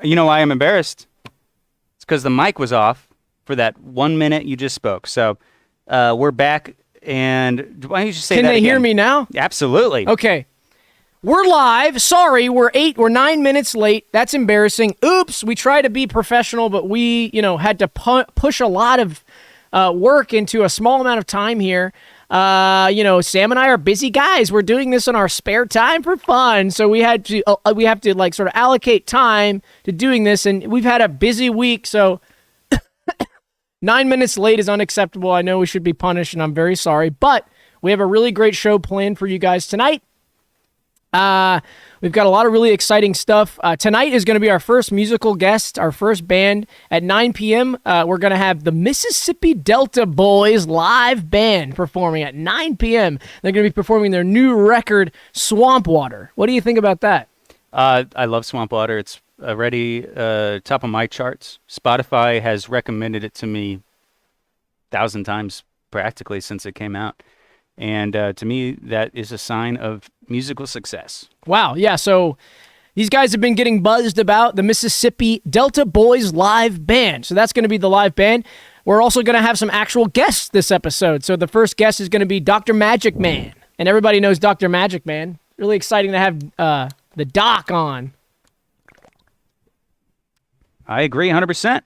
You know why I'm embarrassed? It's because the mic was off for that 1 minute you just spoke. So we're back, and why don't you just say Can that they hear again? me now? Absolutely. Okay. We're live. Sorry, we're 9 minutes late. That's embarrassing. Oops, we try to be professional, but we, had to push a lot of work into a small amount of time here. Sam and I are busy guys. We're doing this in our spare time for fun. So we have to like sort of allocate time to doing this, and we've had a busy week. So 9 minutes late is unacceptable. I know we should be punished, and I'm very sorry, but we have a really great show planned for you guys tonight. We've got a lot of really exciting stuff. Tonight is going to be our first musical guest, our first band. At 9 p.m., we're going to have the Mississippi Delta Boys live band performing at 9 p.m. They're going to be performing their new record, Swamp Water. What do you think about that? I love Swamp Water. It's already top of my charts. Spotify has recommended it to me 1,000 times practically since it came out. And to me, that is a sign of musical success. Wow, yeah, so these guys have been getting buzzed about the Mississippi Delta Boys live band. So that's going to be the live band. We're also going to have some actual guests this episode. So the first guest is going to be Dr. Magic Man. And everybody knows Dr. Magic Man. Really exciting to have the doc on. I agree 100%.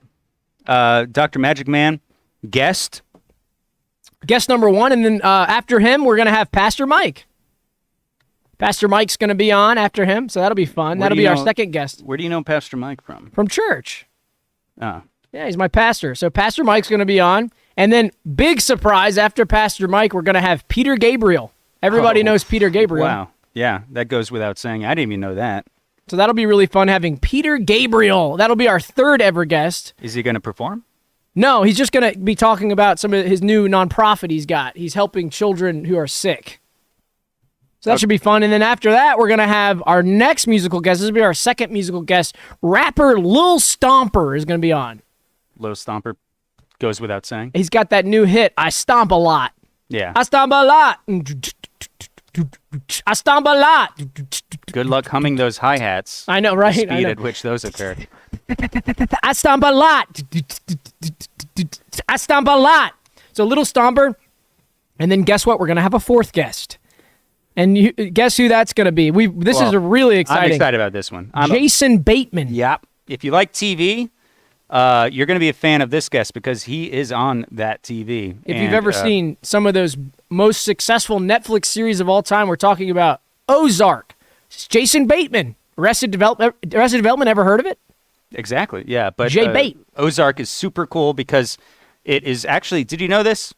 Dr. Magic Man, guest. Guest number one, and then after him, we're going to have Pastor Mike. Pastor Mike's going to be on after him, so that'll be fun. That'll be our second guest. Where do you know Pastor Mike from? From church. Oh. Yeah, he's my pastor. So Pastor Mike's going to be on. And then, big surprise, after Pastor Mike, we're going to have Peter Gabriel. Everybody knows Peter Gabriel. Wow. Yeah, that goes without saying. I didn't even know that. So that'll be really fun having Peter Gabriel. That'll be our third ever guest. Is he going to perform? No, he's just going to be talking about some of his new nonprofit he's got. He's helping children who are sick. So that should be fun. And then after that, we're going to have our next musical guest. This will be our second musical guest. Rapper Lil Stomper is going to be on. Lil Stomper goes without saying. He's got that new hit, I Stomp a Lot. Yeah. I stomp a lot. I stomp a lot. Good luck humming those hi-hats. I know, right? The speed at which those occur. I stomp a lot. I stomp a lot. So Little Stomper. And then guess what? We're going to have a fourth guest. And you, guess who that's going to be? This is a really exciting. I'm excited about this one. Jason Bateman. Yep. If you like TV, you're going to be a fan of this guest because he is on that TV. If you've ever seen some of those most successful Netflix series of all time, we're talking about Ozark. It's Jason Bateman. Arrested Development. Ever heard of it? Exactly. Yeah. But Jay Bate. Ozark is super cool because it is actually. Did you know this?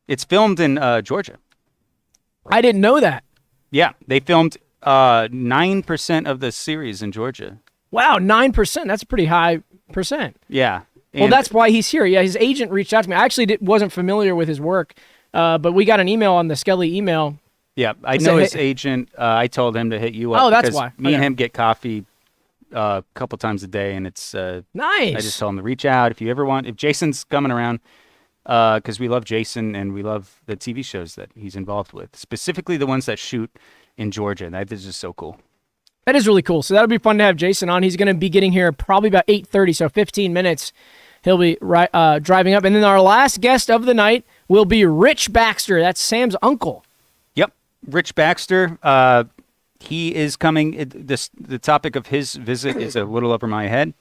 It's filmed in Georgia. I didn't know that. Yeah, they filmed 9% of the series in Georgia. Wow, 9%. That's a pretty high percent. Yeah. Well, that's why he's here. Yeah, his agent reached out to me. I actually wasn't familiar with his work, but we got an email on the Skelly email. Yeah, I know his agent. I told him to hit you up. Oh, that's why. Me and him get coffee a couple times a day, and it's nice. I just told him to reach out if you ever want. If Jason's coming around, because we love Jason and we love the TV shows that he's involved with, specifically the ones that shoot in Georgia. That is just so cool. That is really cool. So that'll be fun to have Jason on. He's going to be getting here probably about 8:30, so 15 minutes. He'll be driving up. And then our last guest of the night will be Rich Baxter. That's Sam's uncle. Yep, Rich Baxter. He is coming. The topic of his visit is a little over my head,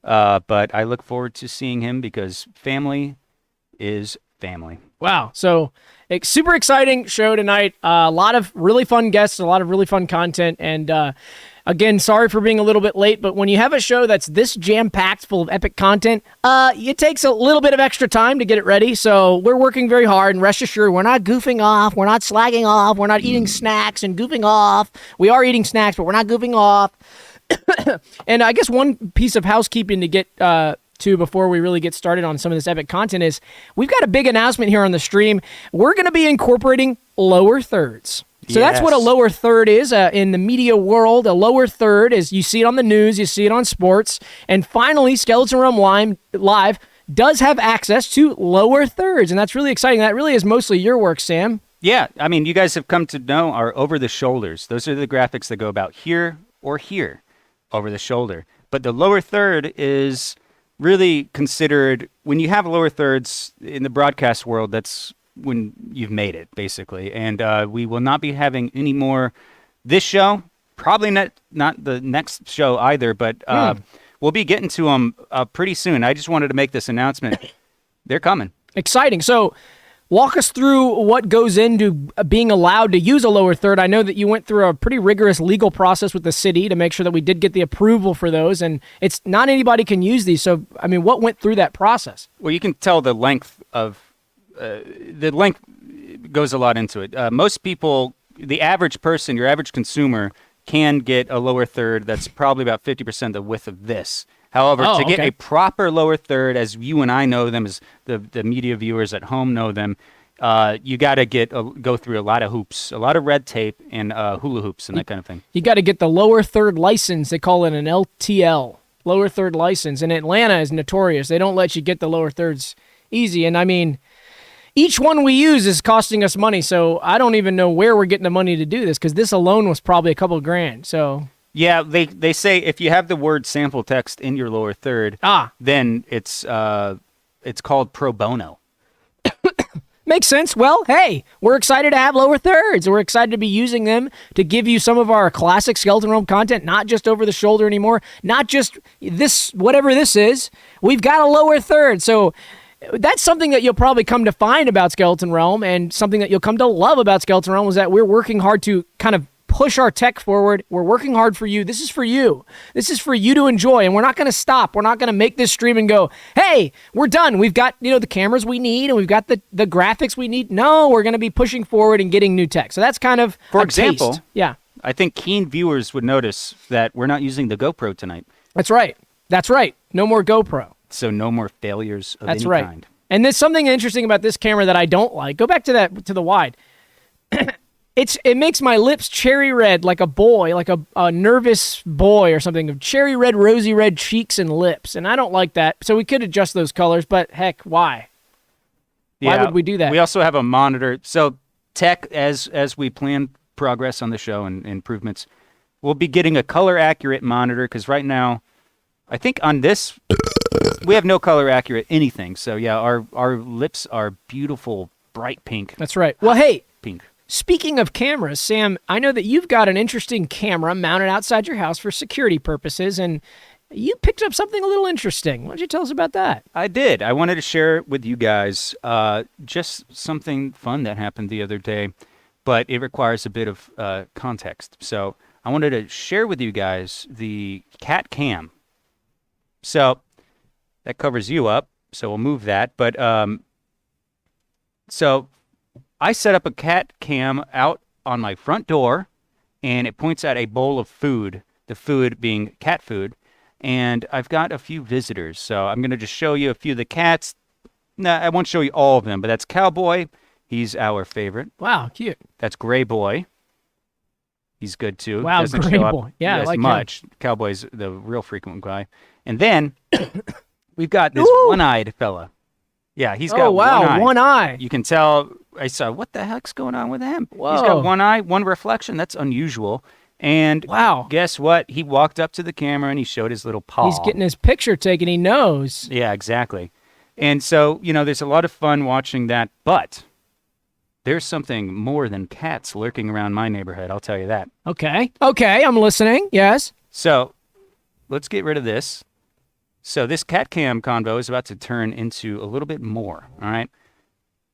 but I look forward to seeing him because family is family. Wow. So super exciting show tonight. A lot of really fun guests, a lot of really fun content. And again, sorry for being a little bit late, but when you have a show that's this jam-packed full of epic content, it takes a little bit of extra time to get it ready. So we're working very hard, and rest assured, we're not goofing off. We're not slagging off. We're not eating snacks and goofing off. We are eating snacks, but we're not goofing off. And I guess one piece of housekeeping to get to before we really get started on some of this epic content is we've got a big announcement here on the stream. We're going to be incorporating lower thirds. So that's what a lower third is in the media world. A lower third is you see it on the news, you see it on sports, and finally Skeleton Realm Live does have access to lower thirds, and that's really exciting. That really is mostly your work, Sam. Yeah, I mean, you guys have come to know our over the shoulders. Those are the graphics that go about here or here. over the shoulder. But the lower third is really considered, when you have lower thirds in the broadcast world, that's when you've made it, basically. And we will not be having any more this show, probably not the next show either, but we'll be getting to them pretty soon. I just wanted to make this announcement. They're coming. Exciting. So walk us through what goes into being allowed to use a lower third. I know that you went through a pretty rigorous legal process with the city to make sure that we did get the approval for those, and it's not anybody can use these. So, I mean, what went through that process? Well, you can tell the length goes a lot into it. Most people, the average person, your average consumer, can get a lower third that's probably about 50% the width of this. However, to get a proper lower third, as you and I know them, as the media viewers at home know them, you got to go through a lot of hoops, a lot of red tape and hula hoops and that kind of thing. You got to get the lower third license. They call it an LTL, lower third license. And Atlanta is notorious. They don't let you get the lower thirds easy. And I mean, each one we use is costing us money. So I don't even know where we're getting the money to do this, because this alone was probably a couple grand. So... Yeah, they say if you have the word sample text in your lower third, then it's called pro bono. Makes sense. Well, hey, we're excited to have lower thirds. We're excited to be using them to give you some of our classic Skeleton Realm content, not just over the shoulder anymore, not just this, whatever this is. We've got a lower third. So that's something that you'll probably come to find about Skeleton Realm, and something that you'll come to love about Skeleton Realm is that we're working hard to kind of push our tech forward. We're working hard for you. This is for you. This is for you to enjoy, and we're not going to stop. We're not going to make this stream and go, hey, we're done. We've got, the cameras we need, and we've got the graphics we need. No, we're going to be pushing forward and getting new tech. So that's kind of for example. Taste. Yeah. I think keen viewers would notice that we're not using the GoPro tonight. That's right. That's right. No more GoPro. So no more failures of that's any right. kind. And there's something interesting about this camera that I don't like. Go back to the wide. It makes my lips cherry red, like a boy, like a nervous boy or something, of cherry red, rosy red cheeks and lips, and I don't like that. So we could adjust those colors, but heck, why? Why would we do that? We also have a monitor. So tech, as we plan progress on the show and improvements, we'll be getting a color accurate monitor, because right now, I think on this, we have no color accurate anything. So yeah, our lips are beautiful, bright pink. That's right. Well, hey. Pink. Speaking of cameras, Sam, I know that you've got an interesting camera mounted outside your house for security purposes, and you picked up something a little interesting. Why don't you tell us about that? I did. I wanted to share with you guys just something fun that happened the other day, but it requires a bit of context. So I wanted to share with you guys the cat cam. So that covers you up, so we'll move that. But so I set up a cat cam out on my front door, and it points at a bowl of food, the food being cat food, and I've got a few visitors. So I'm going to just show you a few of the cats. No, I won't show you all of them, but that's Cowboy. He's our favorite. Wow, cute. That's Gray Boy. He's good, too. Wow, Doesn't Gray show up Boy. Yeah, I as like much. him. Cowboy's the real frequent guy. And then we've got this one-eyed fella. Yeah, he's got one eye. You can tell. I saw, what the heck's going on with him? Whoa. He's got one eye, one reflection. That's unusual. And guess what? He walked up to the camera and he showed his little paw. He's getting his picture taken. He knows. Yeah, exactly. And so, there's a lot of fun watching that. But there's something more than cats lurking around my neighborhood. I'll tell you that. Okay, I'm listening. Yes. So let's get rid of this. So this cat cam convo is about to turn into a little bit more. All right.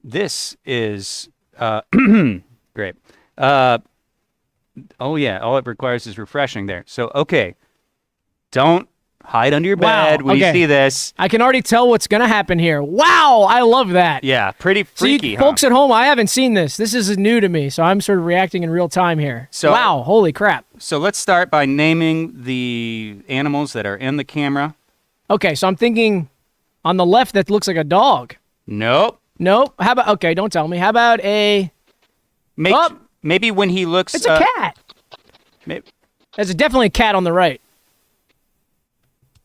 This is great. Oh yeah, all it requires is refreshing there. So okay, don't hide under your bed when you see this. I can already tell what's gonna happen here. Wow, I love that. Yeah, pretty freaky. Folks at home, I haven't seen this. This is new to me, so I'm sort of reacting in real time here. So wow, holy crap. So let's start by naming the animals that are in the camera. Okay, so I'm thinking on the left that looks like a dog. Nope. How about, okay, don't tell me. How about maybe when he looks... It's a cat. There's definitely a cat on the right.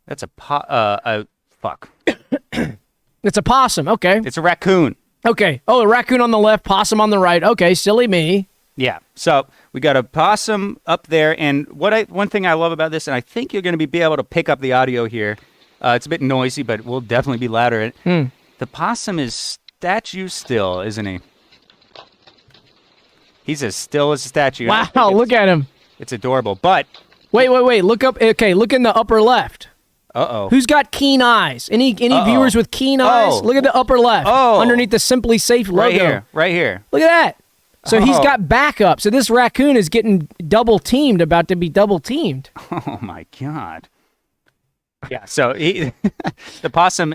That's fuck. It's a possum, okay. It's a raccoon. Okay. Oh, a raccoon on the left, possum on the right. Okay, silly me. Yeah. So we got a possum up there, and one thing I love about this, and I think you're going to be able to pick up the audio here. It's a bit noisy, but we'll definitely be louder. The possum is statue still, isn't he? He's as still as a statue. Wow, look at him. It's adorable, but Wait. Look up. Okay, look in the upper left. uh-oh. Who's got keen eyes? Any viewers with keen eyes? Oh. Look at the upper left. Oh. Underneath the Simply Safe logo. Right here. Look at that. So he's Oh. got backup. So this raccoon is getting double teamed, about to be double teamed. Oh my God. Yeah, so the possum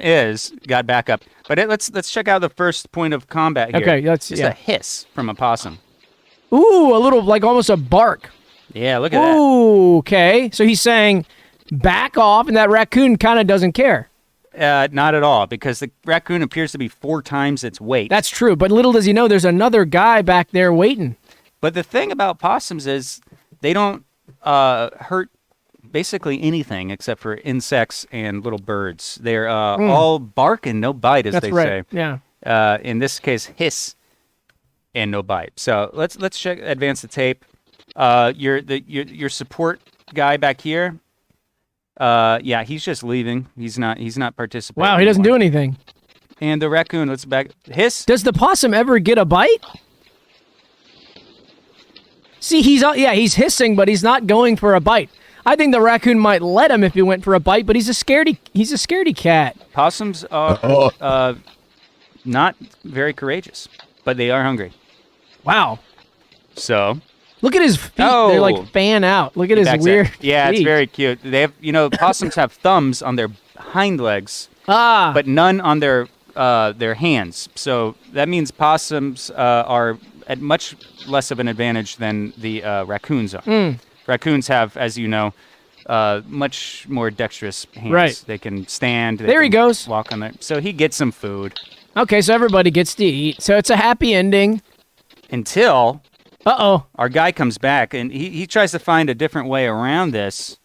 got back up. But let's check out the first point of combat here. Okay, Just a hiss from a possum. Ooh, a little, like almost a bark. Yeah, look at that. Ooh, okay. So he's saying back off, and that raccoon kind of doesn't care. Not at all, because the raccoon appears to be 4 times its weight. That's true, but little does he know there's another guy back there waiting. But the thing about possums is they don't hurt basically anything except for insects and little birds. They're all bark and no bite, as That's they right. say. Yeah. In this case, hiss and no bite. So let's advance the tape. Your support guy back here. Yeah, he's just leaving. He's not participating. Wow, he doesn't do anymore. anything. And the raccoon, let's back hiss. Does the possum ever get a bite? See, he's hissing, but he's not going for a bite. I think the raccoon might let him if he went for a bite, but he's a scaredy cat. Possums are not very courageous, but they are hungry. Wow. So Look at his feet. Oh. They're like fan out. Look at his backs weird out. Yeah, it's feet. very cute. They have, possums have thumbs on their hind legs, Ah. but none on their hands. So that means possums are at much less of an advantage than the raccoons are. Raccoons have, as you know, much more dexterous hands. Right. They can stand. They There he can goes. Walk on there. So he gets some food Okay, so everybody gets to eat. So it's a happy ending. until Uh-oh. our guy comes back, and he tries to find a different way around this.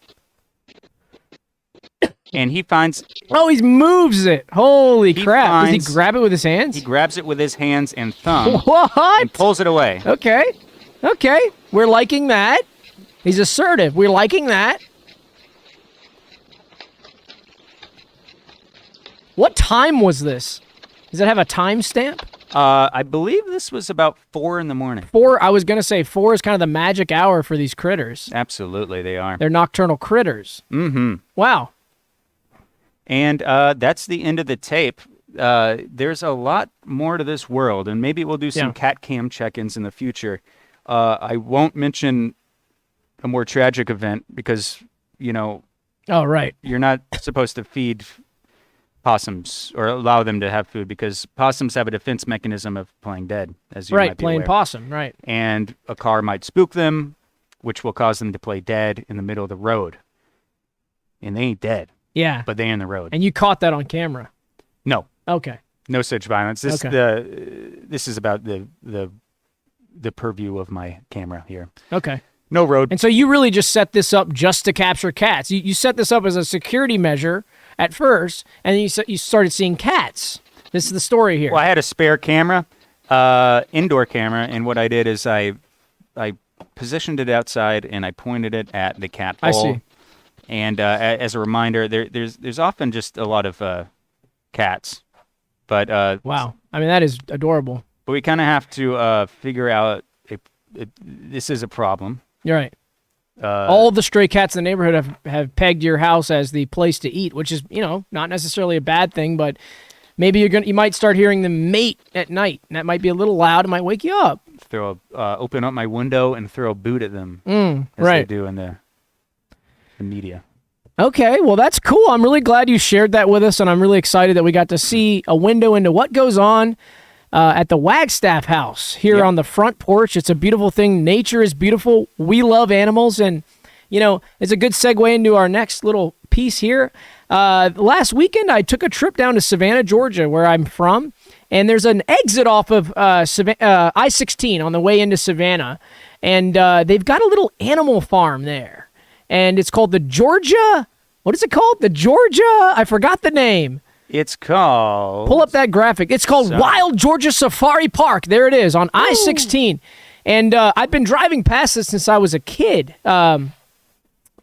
And he finds Oh, he moves it. Holy He crap. Does finds- he grab it with his hands? he grabs it with his hands and thumb and What? pulls it away. Okay. Okay. We're liking that. He's assertive. We're liking that. What time was this? Does it have a timestamp? I believe this was about 4 in the morning. 4, I was going to say 4 is kind of the magic hour for these critters. Absolutely, they are. They're nocturnal critters. Mm-hmm. Wow. And that's the end of the tape. There's a lot more to this world, and maybe we'll do some Yeah. cat cam check-ins in the future. I won't mention a more tragic event because, Oh, right. you're not supposed to feed possums or allow them to have food because possums have a defense mechanism of playing dead, as you Right, might be playing aware. possum, right. And a car might spook them, which will cause them to play dead in the middle of the road. And they ain't dead, Yeah. but they're in the road. And you caught that on camera. No, Okay. no such violence. This Okay. this is about the purview of my camera here. Okay. No road. And so you really just set this up just to capture cats. You set this up as a security measure at first, and then you started seeing cats. This is the story here. Well, I had a spare camera, indoor camera, and what I did is I positioned it outside and I pointed it at the cat I hole. see. And as a reminder, there's often just a lot of cats, but Wow. I mean, that is adorable. but we kind of have to figure out if this is a problem. You're right. All the stray cats in the neighborhood have pegged your house as the place to eat, which is, not necessarily a bad thing, but maybe you might start hearing them mate at night, and that might be a little loud. It might wake you up. Open up my window and throw a boot at them, as right. they do in the media. Okay, well, that's cool. I'm really glad you shared that with us, and I'm really excited that we got to see a window into what goes on at the Wagstaff house here Yep. on the front porch. It's a beautiful thing. Nature is beautiful. We love animals, and, it's a good segue into our next little piece here. Last weekend, I took a trip down to Savannah, Georgia, where I'm from, and there's an exit off of I-16 on the way into Savannah, and they've got a little animal farm there. And it's called the Georgia. What is it called? The Georgia. I forgot the name. It's called. Pull up that graphic. It's called Sorry. Wild Georgia Safari Park. There it is on I-16. And I've been driving past this since I was a kid. And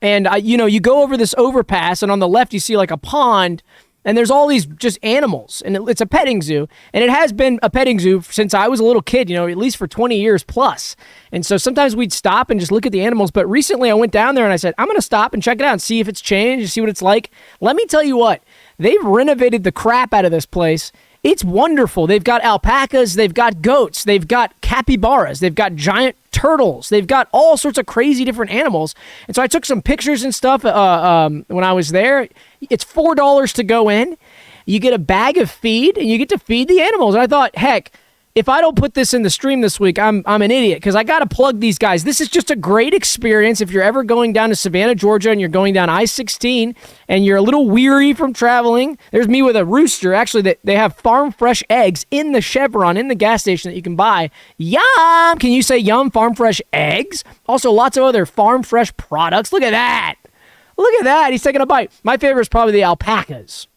you go over this overpass, and on the left you see like a pond, and there's all these just animals, and it's a petting zoo, and it has been a petting zoo since I was a little kid, at least for 20 years plus. And so sometimes we'd stop and just look at the animals, but recently I went down there and I said, I'm going to stop and check it out and see if it's changed and see what it's like. Let me tell you what, they've renovated the crap out of this place. It's wonderful. They've got alpacas, they've got goats, they've got capybaras, they've got giant turtles, they've got all sorts of crazy different animals. And so I took some pictures and stuff when I was there. It's $4 to go in. You get a bag of feed, and you get to feed the animals. And I thought, heck, if I don't put this in the stream this week, I'm an idiot, because I got to plug these guys. This is just a great experience. If you're ever going down to Savannah, Georgia, and you're going down I-16, and you're a little weary from traveling, there's me with a rooster. Actually, they have farm fresh eggs in the Chevron, in the gas station that you can buy. Yum! Can you say yum, farm fresh eggs? Also, lots of other farm fresh products. Look at that. Look at that. He's taking a bite. My favorite is probably the alpacas.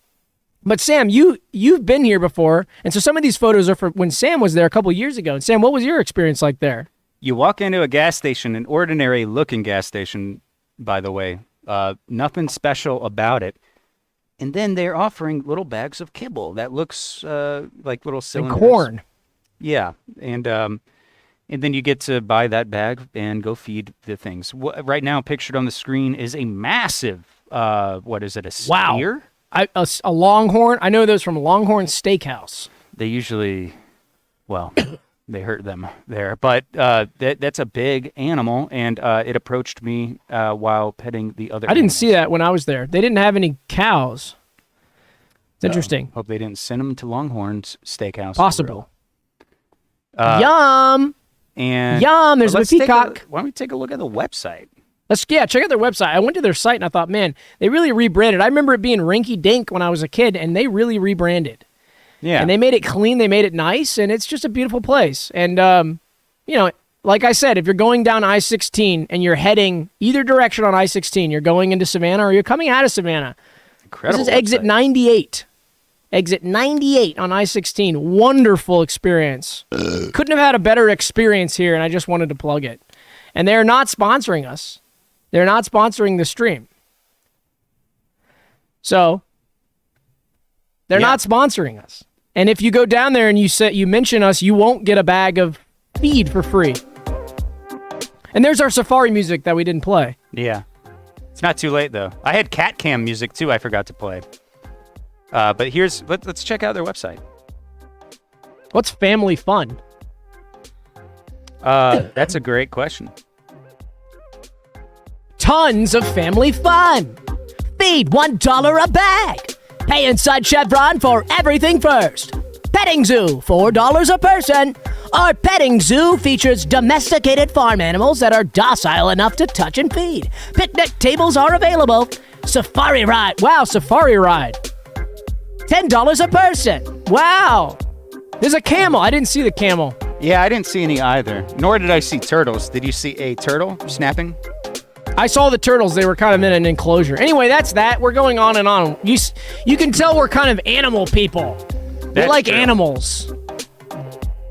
But Sam, you've been here before, and so some of these photos are from when Sam was there a couple years ago. And Sam, what was your experience like there? You walk into a gas station, an ordinary-looking gas station, by the way. Nothing special about it. And then they're offering little bags of kibble that looks like little cylinders. And corn. Yeah, and then you get to buy that bag and go feed the things. Right now, pictured on the screen is a massive, what is it, a steer? Wow. A Longhorn. I know those from Longhorn Steakhouse. They usually, well, they hurt them there. But that's a big animal, and it approached me while petting the other I didn't animals. see that when I was there. They didn't have any cows. It's interesting. Hope they didn't send them to Longhorn's Steakhouse. Possible. Yum! And Yum! There's a peacock. Why don't we take a look at the website? Check out their website. I went to their site and I thought, man, they really rebranded. I remember it being rinky dink when I was a kid, and they really rebranded. Yeah. And they made it clean, they made it nice, and it's just a beautiful place. And, like I said, if you're going down I-16 and you're heading either direction on I-16, you're going into Savannah or you're coming out of Savannah. Incredible. This is exit 98. Exit 98 on I-16. Wonderful experience. Couldn't have had a better experience here, and I just wanted to plug it. And they're not sponsoring us. They're not sponsoring the stream. So, they're not sponsoring us. And if you go down there and you mention us, you won't get a bag of feed for free. And there's our safari music that we didn't play. Yeah. It's not too late, though. I had cat cam music, too, I forgot to play. But let's check out their website. What's family fun? That's a great question. Tons of family fun. Feed $1 a bag. Pay inside Chevron for everything first. Petting Zoo, $4 a person. Our petting zoo features domesticated farm animals that are docile enough to touch and feed. Picnic tables are available. Safari ride. Wow, safari ride. $10 a person. Wow. There's a camel. I didn't see the camel. Yeah, I didn't see any either. Nor did I see turtles. Did you see a turtle snapping? I saw the turtles. They were kind of in an enclosure. Anyway, that's that. We're going on and on. You can tell we're kind of animal people. We like animals.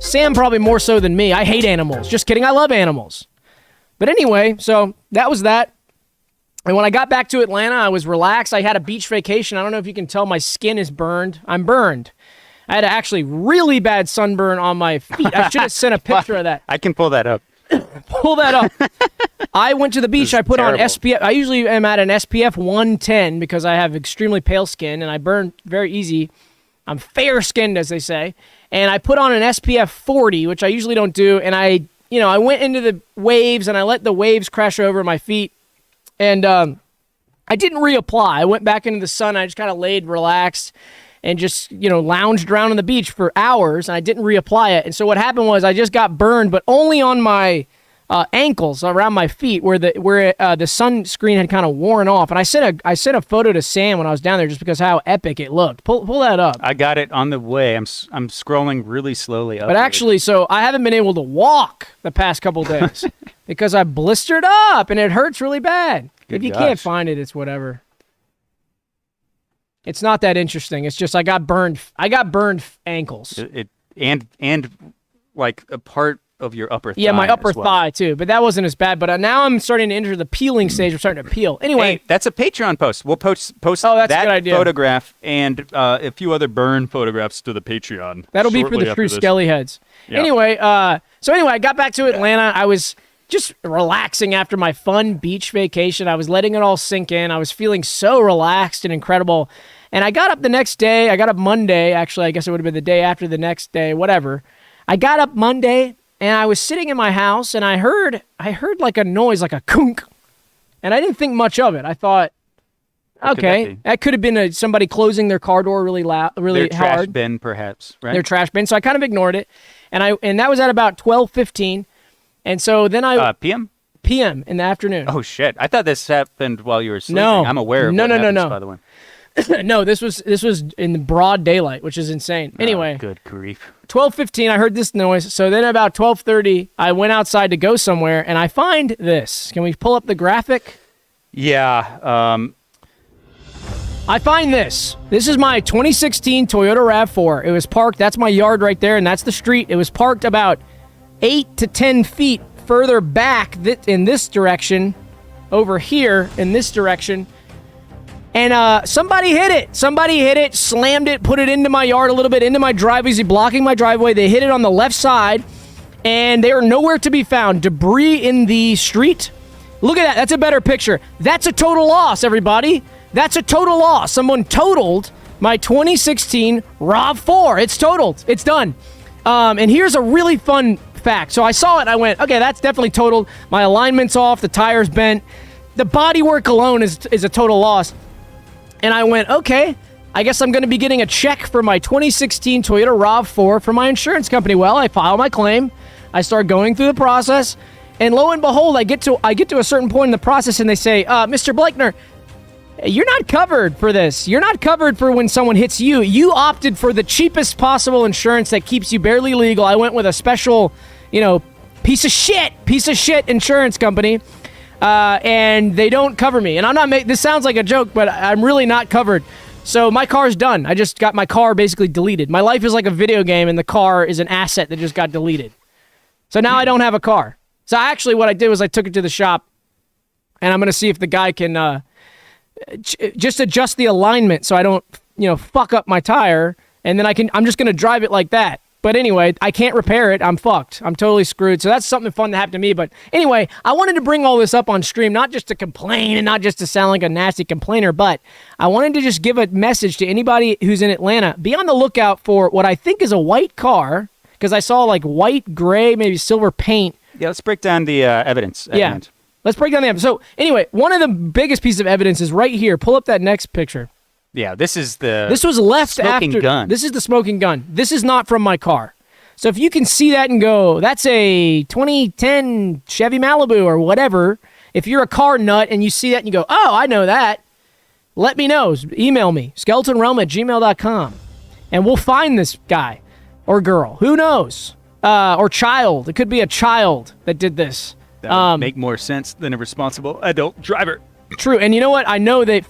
Sam probably more so than me. I hate animals. Just kidding. I love animals. But anyway, so that was that. And when I got back to Atlanta, I was relaxed. I had a beach vacation. I don't know if you can tell my skin is burned. I'm burned. I had actually really bad sunburn on my feet. I should have sent a picture of that. I can pull that up. Pull that up. I went to the beach. I put on SPF. I usually am at an SPF 110 because I have extremely pale skin and I burn very easy. I'm fair-skinned, as they say. And I put on an SPF 40, which I usually don't do. And I went into the waves and I let the waves crash over my feet. And I didn't reapply. I went back into the sun. I just kind of laid relaxed and just, lounged around on the beach for hours, and I didn't reapply it. And so what happened was I just got burned, but only on my ankles, around my feet, where the sunscreen had kind of worn off. And I sent a photo to Sam when I was down there just because how epic it looked. Pull that up. I got it on the way. I'm scrolling really slowly up. But actually, so I haven't been able to walk the past couple days because I blistered up, and it hurts really bad. If you can't find it, it's whatever. It's not that interesting. It's just I got burned ankles. And like a part of your upper thigh. Yeah, my upper as well. thigh too, but that wasn't as bad. But now I'm starting to enter the peeling stage. We're starting to peel. Anyway, Hey, that's a Patreon post. We'll post Oh, that's a that good idea. photograph and a few other burn photographs to the Patreon. that'll be for shortly the after true this. skelly heads. Yeah. Anyway, I got back to Atlanta. I was just relaxing after my fun beach vacation. I was letting it all sink in. I was feeling so relaxed and incredible. And I got up the next day. I got up Monday. Actually, I guess it would have been the day after the next day, whatever. I got up Monday and I was sitting in my house and I heard like a noise, like a kunk. And I didn't think much of it. I thought, What could okay, that be? that could have been somebody closing their car door really loud, really Their hard. trash bin, perhaps, right? Their trash bin. So I kind of ignored it. And that was at about 12:15. And so then PM? PM in the afternoon. Oh, shit. I thought this happened while you were sleeping. No. I'm aware of No, what no, no, happens, no. by the way. No, this was in the broad daylight, which is insane. Anyway, Oh, good grief. 12:15, I heard this noise. So then about 12:30, I went outside to go somewhere, and I find this. Can we pull up the graphic? Yeah. I find this. This is my 2016 Toyota RAV4. It was parked. That's my yard right there, and that's the street. It was parked about 8 to 10 feet further back in this direction, over here in this direction. And somebody hit it. Somebody hit it, slammed it, put it into my yard a little bit, into my driveway, blocking my driveway. They hit it on the left side, and they are nowhere to be found. Debris in the street. Look at that. That's a better picture. That's a total loss, everybody. That's a total loss. Someone totaled my 2016 RAV4. It's totaled. It's done. And here's a really fun fact. So I saw it. I went, okay, that's definitely totaled. My alignment's off. The tire's bent. The bodywork alone is a total loss. And I went, okay, I guess I'm going to be getting a check for my 2016 Toyota RAV4 from my insurance company. Well, I file my claim. I start going through the process. And lo and behold, I get to a certain point in the process, and they say, Mr. Blakner, you're not covered for this. You're not covered for when someone hits you. You opted for the cheapest possible insurance that keeps you barely legal. I went with a special, piece of shit insurance company. And they don't cover me. And I'm not this sounds like a joke, but I'm really not covered. So my car's done. I just got my car basically deleted. My life is like a video game, and the car is an asset that just got deleted. So now I don't have a car. So actually what I did was I took it to the shop, and I'm going to see if the guy can just adjust the alignment so I don't, fuck up my tire, and then I'm just going to drive it like that. But anyway, I can't repair it. I'm fucked. I'm totally screwed. So that's something fun that happened to me. But anyway, I wanted to bring all this up on stream, not just to complain and not just to sound like a nasty complainer, but I wanted to just give a message to anybody who's in Atlanta. Be on the lookout for what I think is a white car, because I saw like white, gray, maybe silver paint. Yeah, let's break down the evidence. At Yeah. hand. Let's break down the evidence. So anyway, one of the biggest pieces of evidence is right here. Pull up that next picture. Yeah, this is the This was left smoking after. gun. This is the smoking gun. This is not from my car. So if you can see that and go, that's a 2010 Chevy Malibu or whatever. If you're a car nut and you see that and you go, oh, I know that, let me know. Email me, skeletonrealm@gmail.com. And we'll find this guy or girl. Who knows? Or child. It could be a child that did this. That would make more sense than a responsible adult driver. True. And you know what? I know that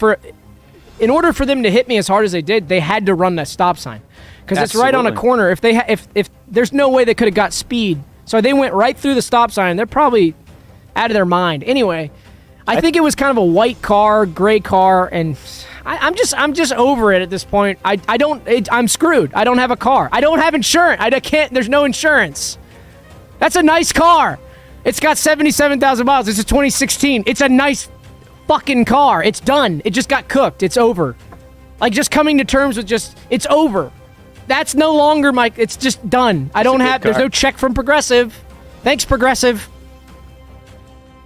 in order for them to hit me as hard as they did, they had to run that stop sign. Because it's right on a Absolutely. corner. If there's no way they could have got speed, so they went right through the stop sign. They're probably out of their mind. Anyway, I think it was kind of a white car, gray car, and I'm just over it at this point. I'm screwed. I don't have a car. I don't have insurance. I can't. There's no insurance. That's a nice car. It's got 77,000 miles. It's a 2016. It's a nice fucking car. It's done. It just got cooked. It's over. Like just coming to terms with it's over. That's no longer it's just done. I don't have, there's no check from Progressive. Thanks, Progressive.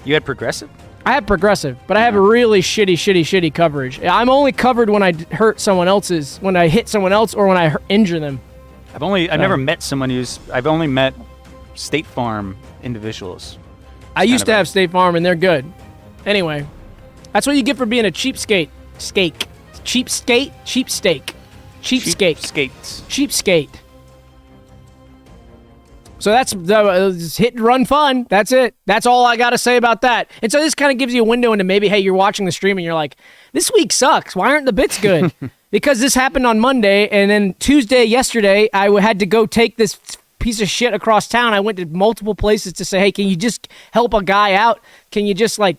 You had Progressive? I have Progressive, but I have a really shitty coverage. I'm only covered when I hurt someone else's, when I hit someone else or when I injure them. I've never met someone I've only met State Farm individuals. I used to have State Farm, and they're good. Anyway, that's what you get for being a cheapskate. Cheapskate? Cheapskate. Skates. Cheapskate. So that's hit and run fun. That's it. That's all I got to say about that. And so this kind of gives you a window into maybe, hey, you're watching the stream and you're like, this week sucks. Why aren't the bits good? Because this happened on Monday, and then Tuesday, yesterday, I had to go take this piece of shit across town. I went to multiple places to say, hey, can you just help a guy out? Can you just like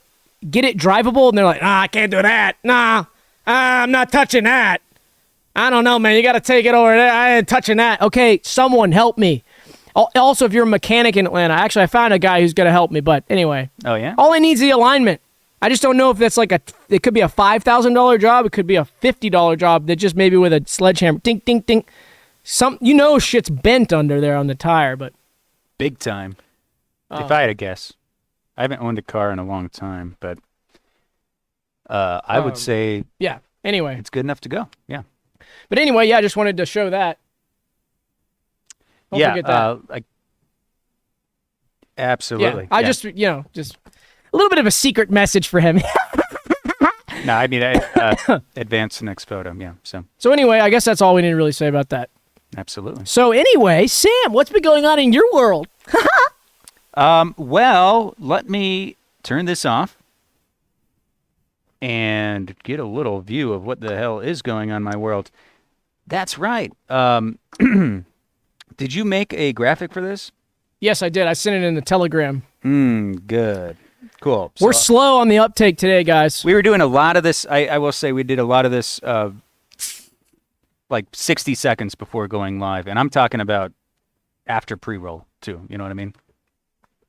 get it drivable? And they're like, nah, I can't do that. Nah, I'm not touching that. I don't know, man. You got to take it over there. I ain't touching that. Okay, someone help me. Also, if you're a mechanic in Atlanta, actually, I found a guy who's going to help me. But anyway. Oh, yeah? All I need is the alignment. I just don't know if that's like it could be a $5,000 job. It could be a $50 job that just maybe with a sledgehammer. Ding, ding, ding. Shit's bent under there on the tire, but. Big time. If I had to guess. I haven't owned a car in a long time, but I would say. Yeah. Anyway. It's good enough to go. Yeah. But anyway, yeah, I just wanted to show that. Don't forget that. Absolutely. Yeah, I just a little bit of a secret message for him. No, I mean, advance the next photo. Yeah. So anyway, I guess that's all we need to really say about that. Absolutely. So anyway, Sam, what's been going on in your world? Well, let me turn this off and get a little view of what the hell is going on in my world. That's right. Did you make a graphic for this? Yes, I did. I sent it in the Telegram. Good. Cool. We're slow on the uptake today, guys. We were doing a lot of this. I will say we did a lot of this like 60 seconds before going live. And I'm talking about after pre-roll, too. You know what I mean?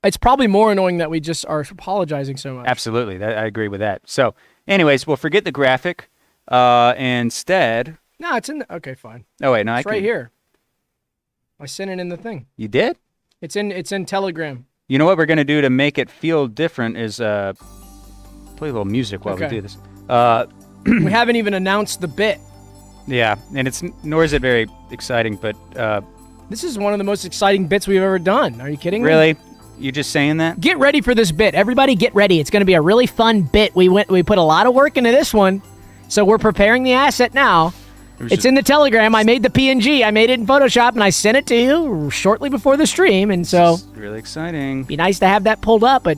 It's probably more annoying that we just are apologizing so much. Absolutely. I agree with that. So, anyways, we'll forget the graphic. Instead... No, it's in the... Okay, fine. Oh, wait. No, it's right here. I sent it in the thing. You did? It's in Telegram. You know what we're going to do to make it feel different is play a little music while we do this. We haven't even announced the bit. Yeah, and nor is it very exciting, but... this is one of the most exciting bits we've ever done. Are you kidding me? Really? You just saying that? Get ready for this bit. Everybody get ready. It's going to be a really fun bit. We put a lot of work into this one, so we're preparing the asset now. It's in the Telegram. I made the PNG. I made it in Photoshop, and I sent it to you shortly before the stream, and so... This is really exciting. Be nice to have that pulled up, but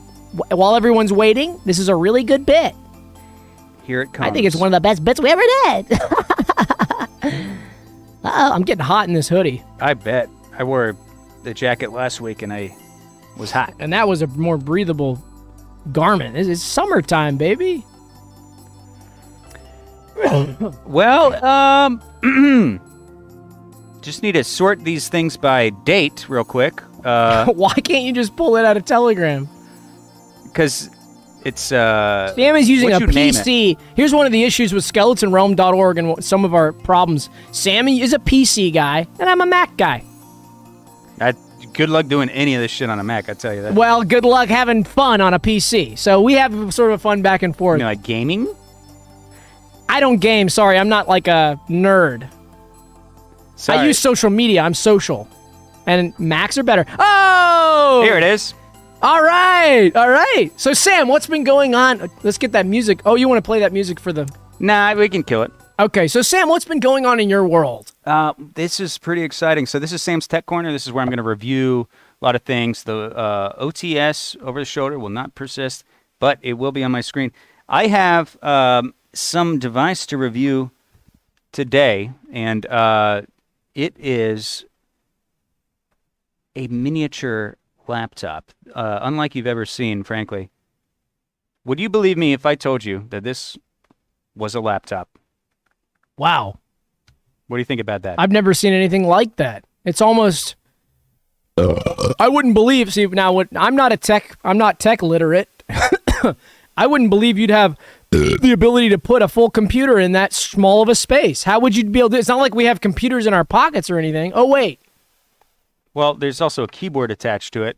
while everyone's waiting, this is a really good bit. Here it comes. I think it's one of the best bits we ever did. I'm getting hot in this hoodie. I bet. I wore the jacket last week, and I was hot. And that was a more breathable garment. It's summertime, baby. Well, just need to sort these things by date real quick. Why can't you just pull it out of Telegram? Because it's... Sam is using a PC. Here's one of the issues with skeletonrealm.org and some of our problems. Sammy is a PC guy, and I'm a Mac guy. Good luck doing any of this shit on a Mac, I tell you that. Well, good luck having fun on a PC. So we have sort of a fun back and forth. You know, like gaming? I don't game, sorry. I'm not like a nerd. Sorry. I use social media. I'm social. And Macs are better. Oh! Here it is. All right. All right. So, Sam, what's been going on? Let's get that music. Oh, you want to play that music for the... Nah, we can kill it. Okay. So, Sam, what's been going on in your world? This is pretty exciting. So this is Sam's Tech Corner. This is where I'm going to review a lot of things. The OTS, over the shoulder, will not persist, but it will be on my screen. I have some device to review today, and it is a miniature laptop, unlike you've ever seen, frankly. Would you believe me if I told you that this was a laptop? Wow. What do you think about that? I've never seen anything like that. It's almost... I wouldn't believe... See, now, I'm not tech literate. I wouldn't believe you'd have the ability to put a full computer in that small of a space. How would you be able to... It's not like we have computers in our pockets or anything. Oh, wait. Well, there's also a keyboard attached to it.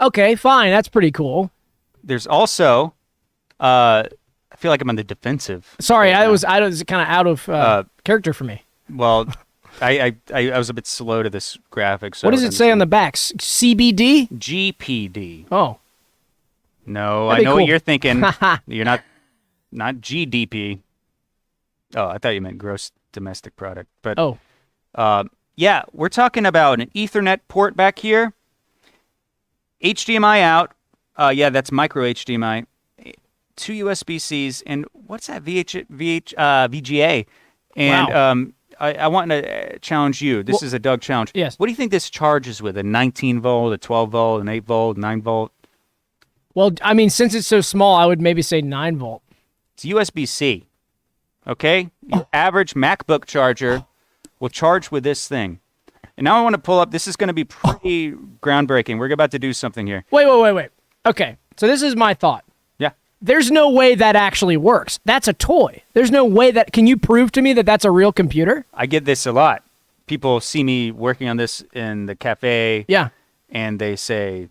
Okay, fine. That's pretty cool. There's also... I feel like I'm on the defensive. Sorry, I was kind of out of character for me. Well, I was a bit slow to this graphic. So what does it say on the back? CBD? GPD. Oh. No, That'd I know cool. what you're thinking. You're not GDP. Oh, I thought you meant gross domestic product. But yeah, we're talking about an Ethernet port back here. HDMI out. Yeah, that's micro HDMI. 2 USB-Cs, and what's that? VGA. And wow. I want to challenge you. This is a Doug challenge. Yes. What do you think this charges with? A 19 volt, a 12 volt, an 8 volt, 9 volt? Well, I mean, since it's so small, I would maybe say 9 volt. It's USB-C. Okay? Your average MacBook charger will charge with this thing. And now I want to pull up. This is going to be pretty groundbreaking. We're about to do something here. Wait. Okay, so this is my thought. Yeah. There's no way that actually works. That's a toy. There's no way that. Can you prove to me that that's a real computer? I get this a lot. People see me working on this in the cafe. Yeah. And they say,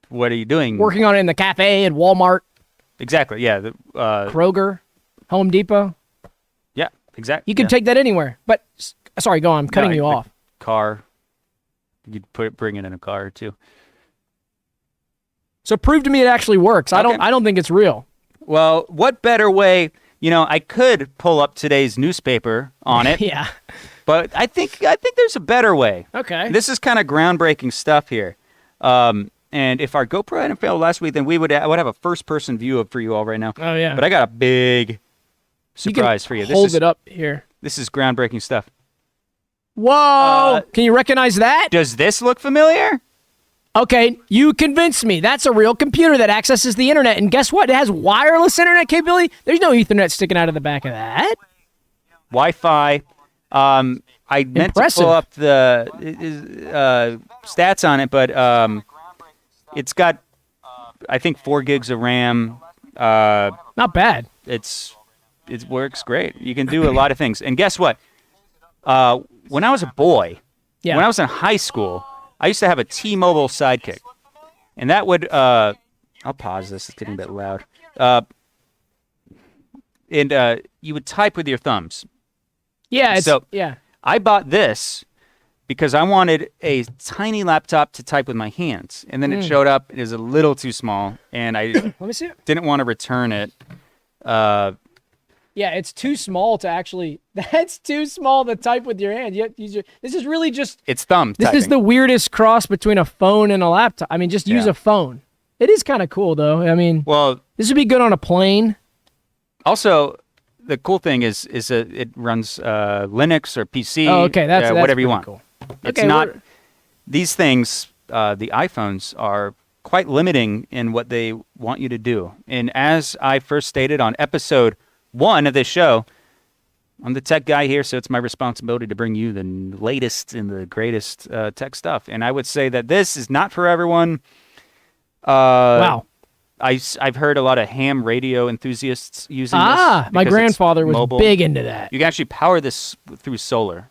"What are you doing?" Working on it in the cafe at Walmart, Exactly. Yeah. Kroger, Home Depot. Yeah. Exactly. You can take that anywhere. But sorry, go on. I'm cutting you off. Car. You'd bring it in a car or two. So prove to me it actually works. Okay. I don't think it's real. Well, what better way? I could pull up today's newspaper on it. Yeah. But I think there's a better way. Okay. This is kind of groundbreaking stuff here. And if our GoPro hadn't failed last week, then I would have a first-person view for you all right now. Oh yeah. But I got a big surprise for you. Hold it up here. This is groundbreaking stuff. Whoa! Can you recognize that? Does this look familiar? Okay, you convinced me. That's a real computer that accesses the internet. And guess what? It has wireless internet capability. There's no Ethernet sticking out of the back of that. Wi-Fi. I meant Impressive. to pull up the stats on it, but it's got, I think, 4 gigs of RAM. Not bad. It works great. You can do a lot of things. And guess what? When I was a boy, Yeah. when I was in high school, I used to have a T-Mobile Sidekick. And that would, I'll pause this, it's getting a bit loud. And you would type with your thumbs. Yeah. So I bought this because I wanted a tiny laptop to type with my hands. And then it showed up, it was a little too small, and I Let me see it. didn't want to return it. Yeah, it's too small to actually. That's too small to type with your hand. This is really just. It's thumb This typing. is the weirdest cross between a phone and a laptop. I mean, just use Yeah. a phone. It is kind of cool, though. I mean, Well, this would be good on a plane. also, the cool thing is that it runs Linux or PC. Oh, okay, that's whatever you pretty want. cool. It's Okay, not. we're- These things, the iPhones, are quite limiting in what they want you to do. And as I first stated on episode 1 of this show, I'm the tech guy here, so it's my responsibility to bring you the latest and the greatest tech stuff. And I would say that this is not for everyone. Wow. I've heard a lot of ham radio enthusiasts using this. My because it's grandfather was mobile. big into that. You can actually power this through solar.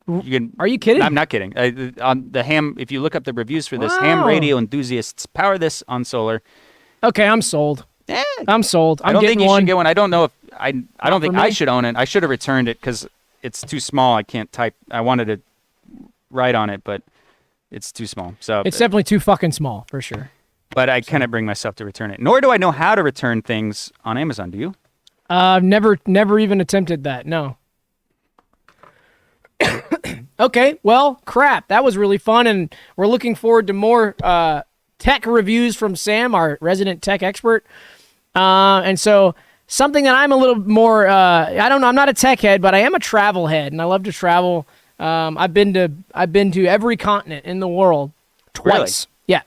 Are you kidding? I'm not kidding. On the ham, if you look up the reviews for this, ham Wow. radio enthusiasts power this on solar. Okay, I'm sold. Eh, I'm sold. I I'm don't getting think you one. should get one. I don't know if I don't think for I me. should own it. I should have returned it because it's too small. I can't type. I wanted to write on it, but it's too small. So It's definitely too fucking small, for sure. but I cannot bring myself to return it. Nor do I know how to return things on Amazon. Do you? Never even attempted that. No. Okay, well, crap. That was really fun, and we're looking forward to more tech reviews from Sam, our resident tech expert. And so something that I'm a little more, I don't know, I'm not a tech head, but I am a travel head, and I love to travel. I've been to every continent in the world twice. Yeah,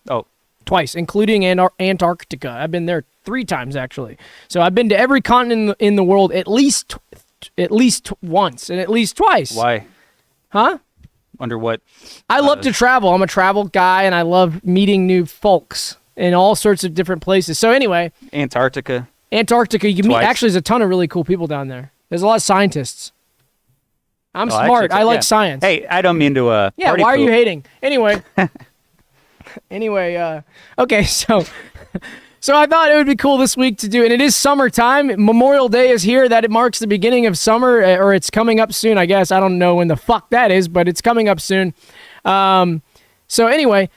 Oh, twice, including Antarctica. I've been there 3 times actually. So I've been to every continent in the world at least once and at least twice. why? Huh? Under what? I love to travel. I'm a travel guy, and I love meeting new folks in all sorts of different places. So anyway, Antarctica. Antarctica, you can meet. Twice. Actually, there's a ton of really cool people down there. There's a lot of scientists. I'm Oh, smart. actually, I like yeah. science. Hey, I don't mean to. yeah. party Why are you poop. hating? Anyway. Okay. So I thought it would be cool this week to do, and it is summertime. Memorial Day is here. That it marks the beginning of summer, or it's coming up soon, I guess. I don't know when the fuck that is, but it's coming up soon. So anyway,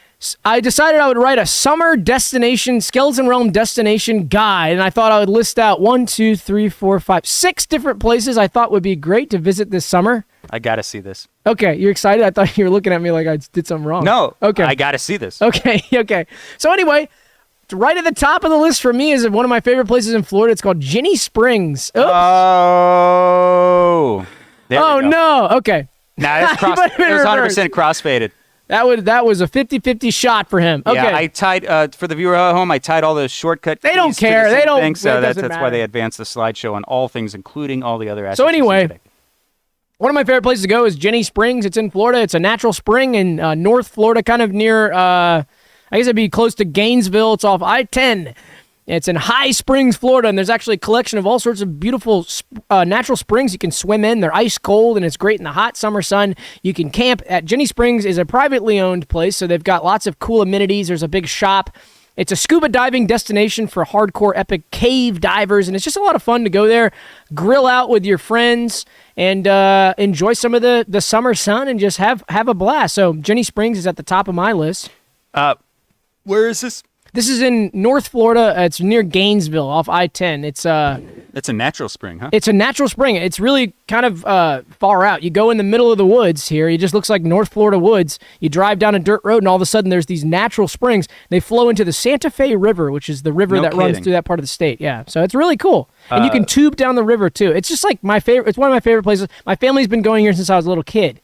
I decided I would write a summer destination, Skeleton Realm destination guide, and I thought I would list out 1, 2, 3, 4, 5, 6 different places I thought would be great to visit this summer. I gotta see this. Okay, you're excited? I thought you were looking at me like I did something wrong. No. Okay. I gotta see this. Okay. So anyway, right at the top of the list for me is one of my favorite places in Florida. It's called Ginny Springs. Oops. Oh. There Oh we go. no. Okay. Nah, that's He cross. might have It been was reversed. 100% crossfaded. That was a 50-50 shot for him. Okay. Yeah, I tied for the viewer at home. I tied all the shortcut. They don't keys to the care. They same don't- Thing, so it that's doesn't why matter. they advanced the slideshow on all things, including all the other aspects. So anyway, today. one of my favorite places to go is Jenny Springs. It's in Florida. It's a natural spring in North Florida, kind of near, I guess it'd be close to Gainesville. It's off I-10. It's in High Springs, Florida, and there's actually a collection of all sorts of beautiful natural springs you can swim in. They're ice cold, and it's great in the hot summer sun. You can camp at Jenny Springs. Is a privately owned place, so they've got lots of cool amenities. There's a big shop. It's a scuba diving destination for hardcore epic cave divers, and it's just a lot of fun to go there, grill out with your friends, and enjoy some of the summer sun and just have a blast. So Jenny Springs is at the top of my list. Where is this? This is in North Florida. It's near Gainesville off I-10. It's a natural spring, huh? It's a natural spring. It's really kind of far out. You go in the middle of the woods here. It just looks like North Florida woods. You drive down a dirt road, and all of a sudden there's these natural springs. They flow into the Santa Fe River, which is the river No that runs kidding. through that part of the state. Yeah, so it's really cool. And you can tube down the river, too. It's just like my favorite. It's one of my favorite places. My family's been going here since I was a little kid.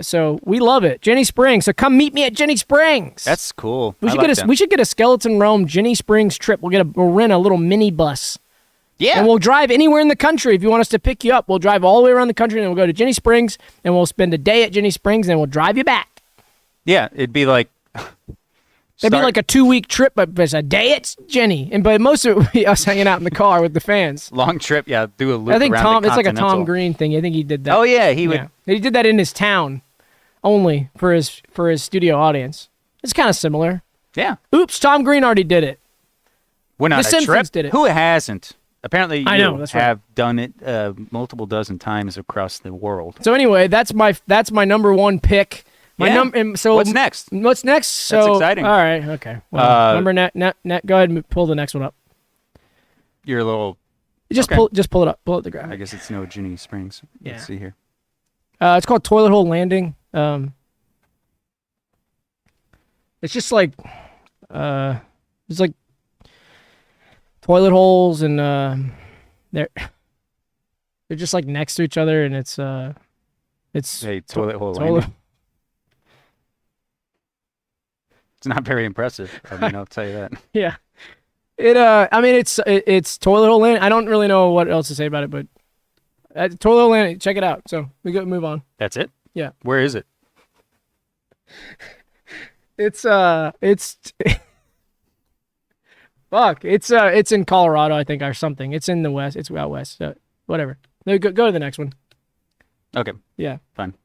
So we love it. Jenny Springs. So come meet me at Jenny Springs. That's cool. We I should like get a that. we should get a Skeleton Realm Jenny Springs trip. We'll rent a little mini bus. Yeah. And we'll drive anywhere in the country. If you want us to pick you up, we'll drive all the way around the country, and then we'll go to Jenny Springs, and we'll spend a day at Jenny Springs, and then we'll drive you back. Yeah, it'd be like. It'd be like a 2-week trip, but it's a day at Jenny. And but most of it would be us hanging out in the car with the fans. long trip. Yeah, do a loop. I think around Tom. the It's like a Tom Continental. Green thing. I think he did that. Oh yeah, he would. Yeah. He did that in his town, only for his studio audience. It's kind of similar. Yeah. Oops, Tom Green already did it. Went on The a Simpsons trip. did it. Who hasn't? Apparently, I you know, that's right. have done it multiple dozen times across the world. So anyway, that's my number one pick. Yeah. So What's next? What's next? So exciting. All right. Okay. Well, number net. Go ahead and pull the next one up. Your little. Just Okay. pull it up. Pull up the I graphic. guess it's no Jenny Springs. Yeah. Let's see here. It's called Toilet Hole Landing. It's just like, it's like toilet holes, and they're just like next to each other, and it's Hey, toilet hole toilet. landing. It's not very impressive. I mean, I'll tell you that. Yeah. I mean, it's Toilet Hole Landing. I don't really know what else to say about it, but Toilet Hole Landing, check it out. So we go move on. That's it? Yeah. Where is it? It's fuck. It's in Colorado, I think, or something. It's in the west. It's out west. So whatever. No, go to the next one. Okay. Yeah. Fine.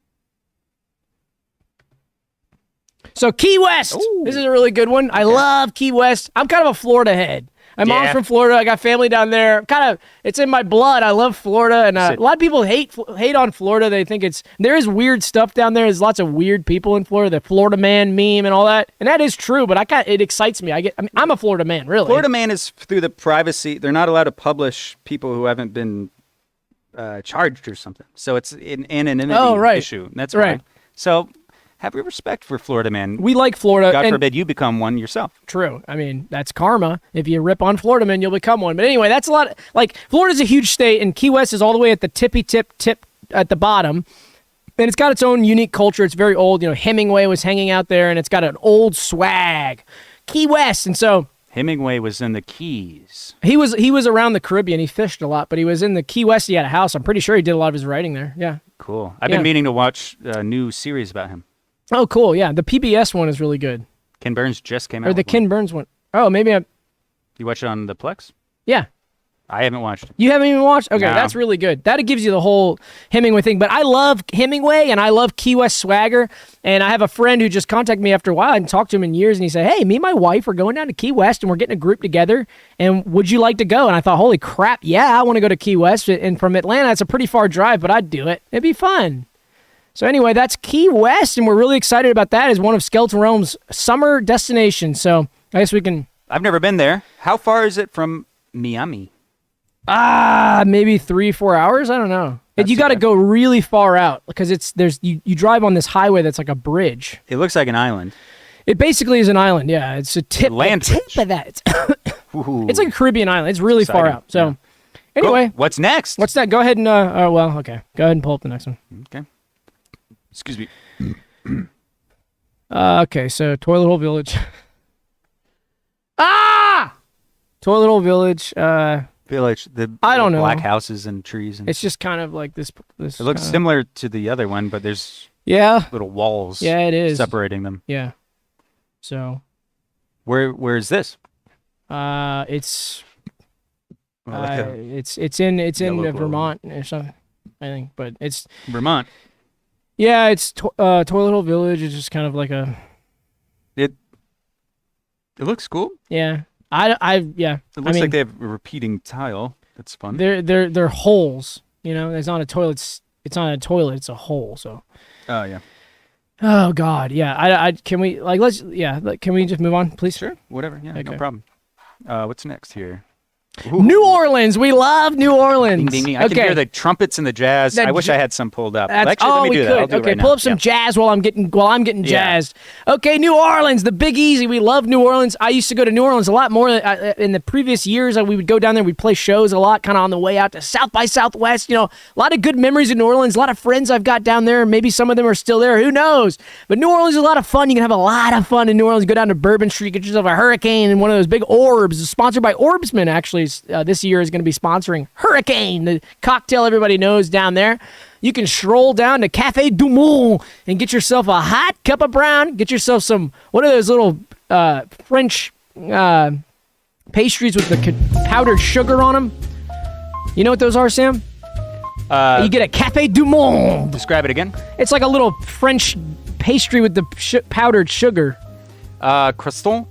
So Key West. Ooh. This is a really good one. I love Key West. I'm kind of a Florida head. My mom's Yeah. from Florida. I got family down there. It's in my blood. I love Florida, and a lot of people hate on Florida. They think there is weird stuff down there. There's lots of weird people in Florida. The Florida man meme and all that, and that is true. But it excites me. I'm a Florida man, really. Florida man is through the privacy. They're not allowed to publish people who haven't been charged or something. So it's an anonymity issue. That's right. why. So have respect for Florida man. We like Florida. God and forbid you become one yourself. True. I mean, that's karma. If you rip on Florida man, you'll become one. But anyway, that's a lot. Like, Florida's a huge state, and Key West is all the way at the tip at the bottom. And it's got its own unique culture. It's very old. You know, Hemingway was hanging out there, and it's got an old swag. Key West. And so Hemingway was in the Keys. he was around the Caribbean. He fished a lot, but he was in the Key West. He had a house. I'm pretty sure he did a lot of his writing there. Yeah. Cool. I've Yeah. been meaning to watch a new series about him. Oh, cool. Yeah. The PBS one is really good. Ken Burns just came out. Or the with Ken one. Burns one. Oh, maybe You watch it on the Plex? yeah. I haven't watched it. You haven't even watched? Okay, No. that's really good. That gives you the whole Hemingway thing. But I love Hemingway, and I love Key West swagger. And I have a friend who just contacted me after a while. I hadn't talked to him in years, and he said, hey, me and my wife are going down to Key West, and we're getting a group together, and would you like to go? And I thought, holy crap, yeah, I want to go to Key West. And from Atlanta, it's a pretty far drive, but I'd do it. It'd be fun. So anyway, that's Key West, and we're really excited about that as one of Skeleton Realm's summer destinations. So I guess we can... I've never been there. How far is it from Miami? Maybe 3-4 hours. I don't know. That's You got to okay. go really far out because you drive on this highway that's like a bridge. It looks like an island. It basically is an island. Yeah, it's a tip. Land a tip bridge. of that. Ooh. It's like a Caribbean island. It's really far Exciting, out. So Anyway, Cool. What's next? what's that? Go ahead and oh well, okay. Go ahead and pull up the next one. Okay. Excuse me. Okay, so Toilet Hole Village. Ah! Toilet Hole Village. Village. The I don't know. black houses and trees. And It's just kind of like this. it looks similar to the other one, but there's Yeah. little walls Yeah, it is. separating them. Yeah. So, Where is this? it's Oh, like a it's in yellow glow. Vermont or something, I think. But it's Vermont. yeah, it's Toilet Hole Village. It's just kind of like a It looks cool. yeah. Yeah. It looks like they have a repeating tile. That's fun. They're holes. You know, it's not a toilet. It's not a toilet. It's a hole. So. Oh yeah. Oh God, yeah. I can we can we just move on, please? Sure. Whatever. Yeah. No Okay. problem. What's next here? New Orleans. We love New Orleans. Ding, ding, ding. I can hear the trumpets and the jazz. I wish I had some pulled up. Actually, let me we do could. that. I'll do it Okay, right pull now. up some Yeah. jazz while I'm getting Yeah. jazzed. Okay, New Orleans, the Big Easy. We love New Orleans. I used to go to New Orleans a lot more in the previous years. We would go down there. We'd play shows a lot, kind of on the way out to South by Southwest. You know, a lot of good memories in New Orleans. A lot of friends I've got down there. Maybe some of them are still there. Who knows? But New Orleans is a lot of fun. You can have a lot of fun in New Orleans. Go down to Bourbon Street, get yourself a Hurricane and one of those big orbs. It's sponsored by Orbsman. Actually, this year is going to be sponsoring Hurricane, the cocktail everybody knows down there. You can stroll down to Cafe Du Monde and get yourself a hot cup of brown. Get yourself some, what are those little French pastries with the powdered sugar on them? You know what those are, Sam? You get a Cafe Du Monde. Describe it again. It's like a little French pastry with the powdered sugar. Croissant,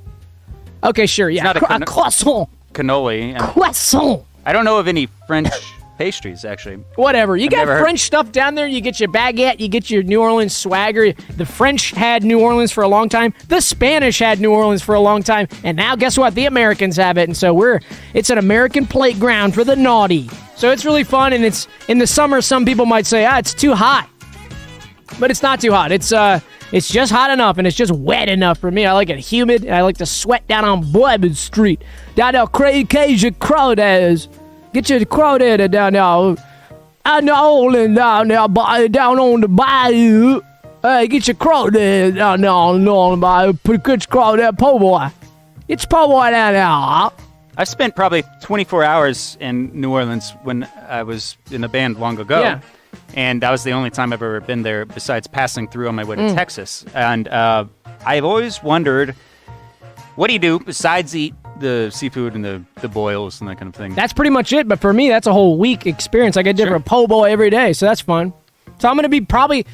Okay, sure, yeah. not a A croissant. cannoli. And Croissant. I don't know of any French pastries actually. Whatever. You got never heard- French stuff down there. You get your baguette. You get your New Orleans swagger. The French had New Orleans for a long time. The Spanish had New Orleans for a long time. And now guess what? The Americans have it. And so it's an American playground for the naughty. So it's really fun. And it's in the summer. Some people might say, it's too hot. But it's not too hot. It's just hot enough, and it's just wet enough for me. I like it humid, and I like to sweat down on Bourbon Street. Down there, crazy crawdads. Get your crawdad down there. New Orleans down there, down on the bayou. Hey, get your crawdad down there on the bayou. Get your crawdad, po' boy. Get your po' boy down there. I spent probably 24 hours in New Orleans when I was in a band long ago. Yeah. And that was the only time I've ever been there besides passing through on my way to Texas. And I've always wondered, what do you do besides eat the seafood and the boils and that kind of thing? That's pretty much it, but for me, that's a whole week experience. I get different po' boy every day, so that's fun. So I'm going to be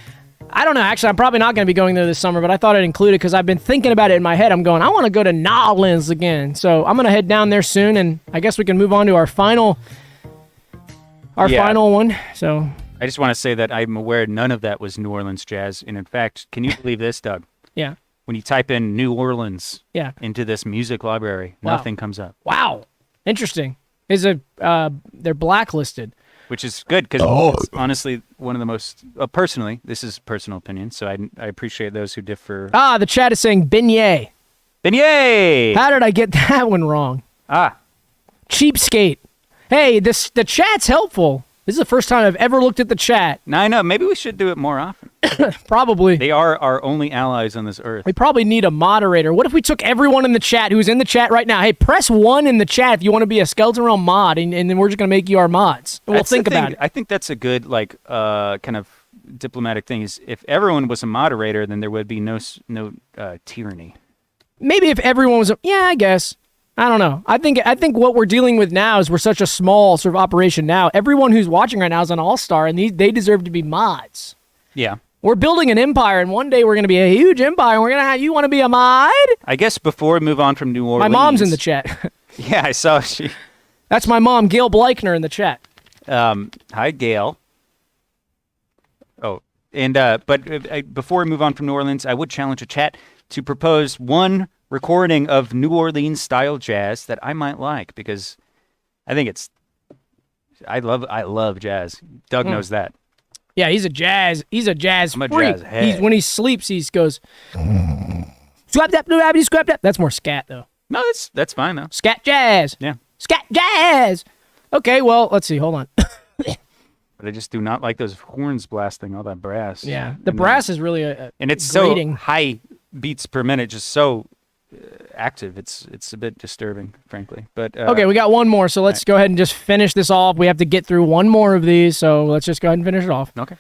I don't know, actually, I'm probably not going to be going there this summer, but I thought I'd include it because I've been thinking about it in my head. I'm going, I want to go to New Orleans again. So I'm going to head down there soon, and I guess we can move on to our final one. So I just want to say that I'm aware none of that was New Orleans jazz. And in fact, can you believe this, Doug? yeah. When you type in New Orleans Yeah. into this music library, Wow. nothing comes up, Wow. Interesting. They're blacklisted. which is good because it's honestly one of the most, personally, this is personal opinion, so I appreciate those who differ. The chat is saying beignet. Beignet! How did I get that one wrong? Cheapskate. Hey, the chat's helpful. This is the first time I've ever looked at the chat. Now I know, maybe we should do it more often. Probably. They are our only allies on this earth. We probably need a moderator. What if we took everyone in the chat who's in the chat right now? Hey, press 1 in the chat if you want to be a Skeleton Realm mod, and then we're just going to make you our mods. And we'll That's the think about thing. it. I think that's a good, kind of diplomatic thing. Is if everyone was a moderator, then there would be no tyranny. Maybe if everyone was, I guess. I don't know. I think what we're dealing with now is we're such a small sort of operation now. Everyone who's watching right now is an all-star, and they deserve to be mods. Yeah. We're building an empire, and one day we're going to be a huge empire, and we're going to have, you want to be a mod? I guess before we move on from New Orleans. My mom's in the chat. Yeah, I saw she. That's my mom, Gail Bleichner, in the chat. Hi, Gail. Oh, and before we move on from New Orleans, I would challenge the chat to propose one recording of New Orleans style jazz that I might like, because I think I love jazz. Doug knows that. Yeah, he's a jazz I'm a freak. jazz head. When he sleeps, he goes scrap that, scrap that. That's more scat though. No, that's fine though. Scat jazz. Yeah. Scat jazz. Okay, well, let's see. Hold on. But I just do not like those horns blasting all that brass. Yeah, the brass is really and it's grating. so high beats per minute, just so active. It's a bit disturbing, frankly. But Okay, we got one more, so let's go ahead and just finish this off. We have to get through one more of these, so let's just go ahead and finish it off. Okay.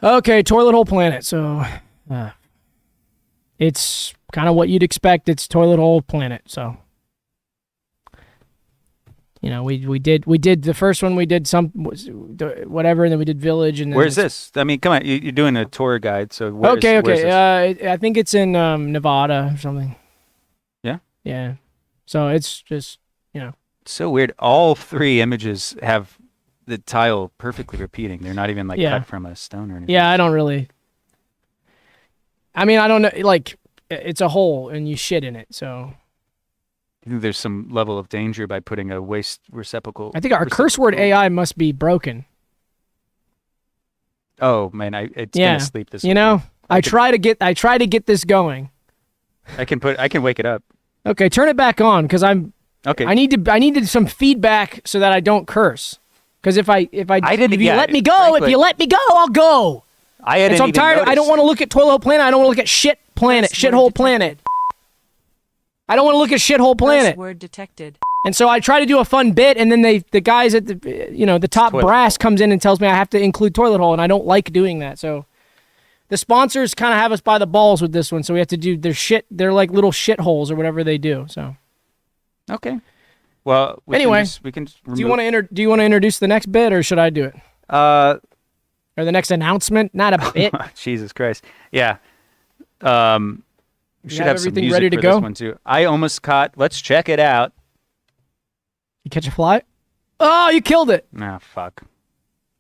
Okay, toilet hole planet. So, it's kind of what you'd expect. It's toilet hole planet. So, you know, we did the first one. We did whatever, and then we did village. And then Where's this? I mean, come on, you're doing a tour guide, so where's okay. this? I think it's in Nevada or something. Yeah. Yeah. So it's just It's so weird. All three images have the tile perfectly repeating. They're not even like cut from a stone or anything. Yeah, I don't really. I mean, I don't know. Like, it's a hole and you shit in it, so. I think there's some level of danger by putting a waste receptacle. I think our curse word AI must be broken. Oh man, it's gonna sleep this. You know, I try to get this going. I can wake it up. Okay, turn it back on because I'm. Okay. I needed some feedback so that I don't curse. Because if you let me go, I'll go. So I'm tired. I don't want to look at Toilet Hole Planet. I don't want to look at Shithole Planet. I don't want to look at Shithole Planet. Word detected. And so I try to do a fun bit, and then the guys at the top brass comes in and tells me I have to include Toilet Hole, and I don't like doing that. So the sponsors kind of have us by the balls with this one, so we have to do their shit. They're like little shitholes or whatever they do. So okay. Well, we can. Do you want to introduce the next bit, or should I do it? Or the next announcement? Not a bit. Jesus Christ! Yeah. We should have some everything music ready to for go? this one too. I almost caught. Let's check it out. You catch a fly? Oh, you killed it! Ah, fuck.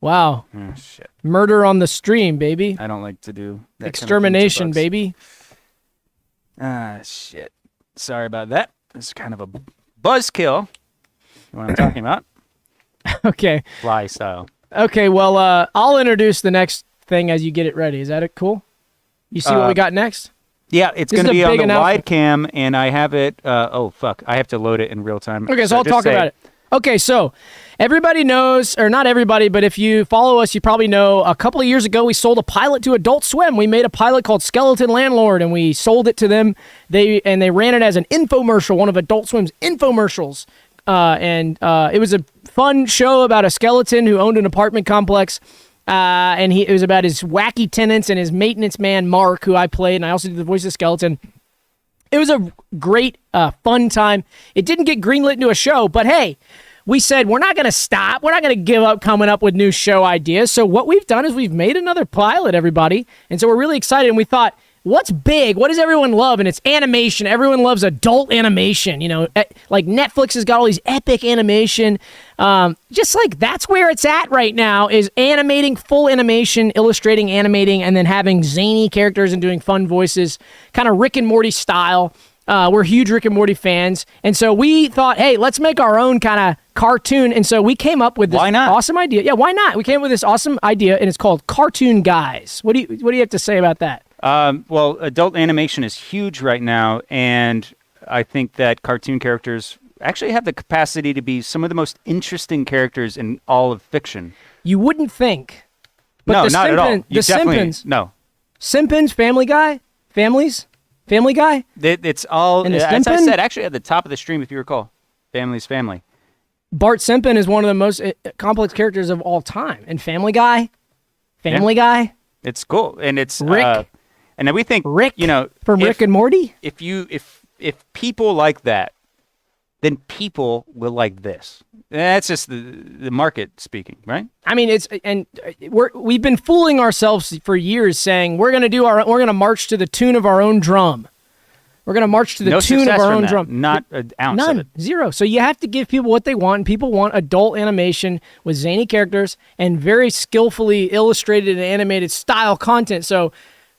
Wow. Oh, shit. Murder on the stream, baby. I don't like to do that. Extermination, kind of thing to baby. bugs. Ah, shit. Sorry about that. It's kind of a buzzkill. You know what I'm talking about? Okay. Fly style. Okay, well, I'll introduce the next thing as you get it ready. Is that it cool? You see what we got next? Yeah, it's This going to is a be on big the announcement. wide cam, and I have it. Oh, fuck. I have to load it in real time. Okay, so I'll just talk say- about it. Okay, so everybody knows, or not everybody, but if you follow us, you probably know a couple of years ago we sold a pilot to Adult Swim. We made a pilot called Skeleton Landlord, and we sold it to them. They ran it as an infomercial, one of Adult Swim's infomercials. It was a fun show about a skeleton who owned an apartment complex. It was about his wacky tenants and his maintenance man, Mark, who I played, and I also did the voice of Skeleton. It was a great, fun time. It didn't get greenlit into a show, but hey, we said we're not going to stop. We're not going to give up coming up with new show ideas. So what we've done is we've made another pilot, everybody. And so we're really excited, and we thought, what's big? What does everyone love? And it's animation. Everyone loves adult animation. You know, like Netflix has got all these epic animation. Just like that's where it's at right now is animating, full animation, illustrating, animating, and then having zany characters and doing fun voices, kind of Rick and Morty style. We're huge Rick and Morty fans. And so we thought, hey, let's make our own kind of cartoon. And so we came up with this awesome idea. Yeah, why not? We came up with this awesome idea, and it's called Cartoon Guys. What do you have to say about that? Well, adult animation is huge right now, and I think that cartoon characters actually have the capacity to be some of the most interesting characters in all of fiction. You wouldn't think. But No, not at all. The Simpsons. No. Simpsons, Family Guy, Family Guy. It's all, And the as I Stimpin? said, actually at the top of the stream, if you recall, Family's Family. Bart Simpson is one of the most complex characters of all time. And Family Guy. Guy. It's cool, and it's Rick. and then we think Rick from if- Rick and Morty. If people like that, then people will like this. That's just the market speaking, right? I mean, we've been fooling ourselves for years, saying we're gonna march to the tune of our own drum. We're gonna march to the No tune of success our from own that. drum. Not an ounce None. of it. Zero. So you have to give people what they want, and people want adult animation with zany characters and very skillfully illustrated and animated style content. So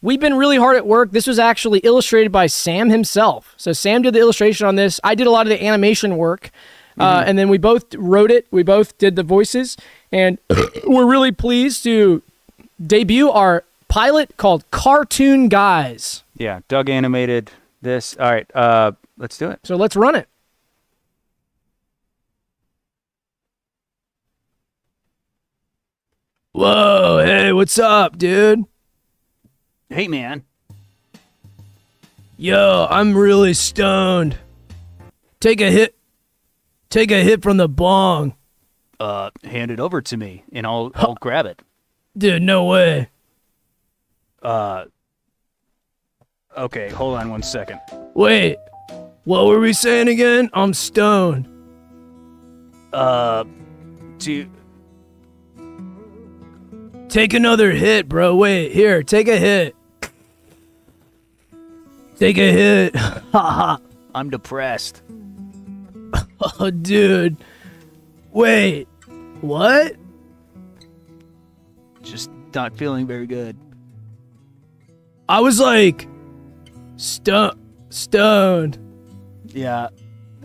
we've been really hard at work. This was actually illustrated by Sam himself. So Sam did the illustration on this. I did a lot of the animation work. And then we both wrote it. We both did the voices. And we're really pleased to debut our pilot called Cartoon Guys. Yeah, Doug animated this. All right, let's do it. So let's run it. Whoa, hey, what's up, dude? Hey, man. Yo, I'm really stoned. Take a hit. Take a hit from the bong. Hand it over to me, and I'll grab it. Dude, no way. Okay, hold on 1 second. Wait, what were we saying again? I'm stoned. To Take another hit, bro. Wait, here, take a hit. Take a hit. Haha. I'm depressed. Oh, dude. Wait, what? Just not feeling very good. I was like, stoned. Yeah,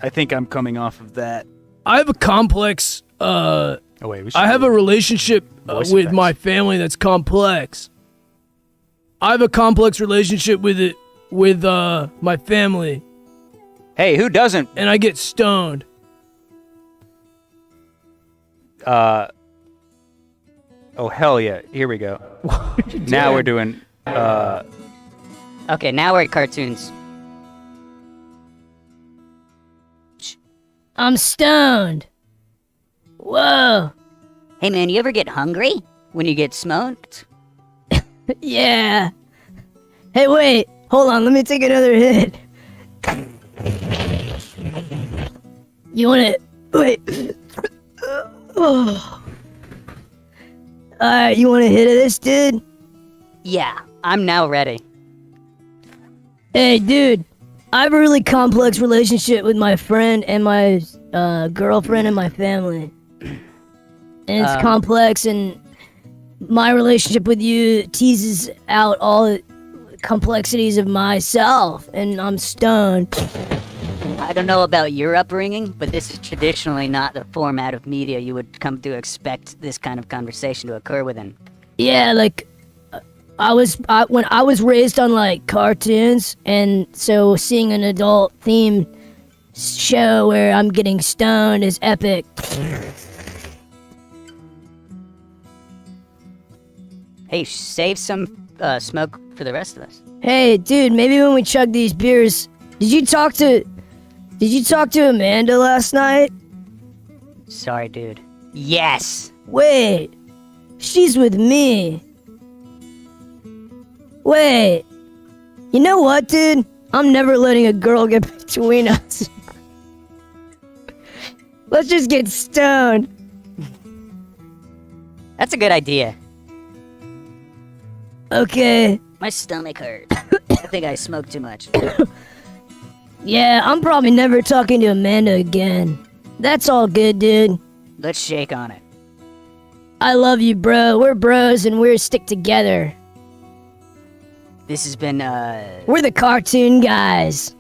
I think I'm coming off of that. I have a complex, Oh wait, we should I have a relationship voice with effects. my family that's complex. I have a complex relationship with my family, Hey, who doesn't? and I get stoned. Oh hell yeah! Here we go. Now we're doing. Okay, now we're at cartoons. I'm stoned. Whoa. Hey man, you ever get hungry when you get smoked? Yeah. Hey, wait. Hold on. Let me take another hit. You want to... Wait. Alright, you want a hit of this, dude? Yeah, I'm now ready. Hey, dude. I have a really complex relationship with my friend and my girlfriend and my family. And it's complex, and my relationship with you teases out all the complexities of myself, and I'm stoned. I don't know about your upbringing, but this is traditionally not the format of media you would come to expect this kind of conversation to occur within. Yeah, like when I was raised on like cartoons, and so seeing an adult themed show where I'm getting stoned is epic. Hey, save some smoke for the rest of us. Hey, dude, maybe when we chug these beers, did you talk to Amanda last night? Sorry, dude. Yes! Wait, she's with me. Wait, you know what, dude? I'm never letting a girl get between us. Let's just get stoned. That's a good idea. Okay. My stomach hurts. I think I smoked too much. Yeah, I'm probably never talking to Amanda again. That's all good, dude. Let's shake on it. I love you, bro. We're bros and we're stick together. This has been, We're the cartoon guys.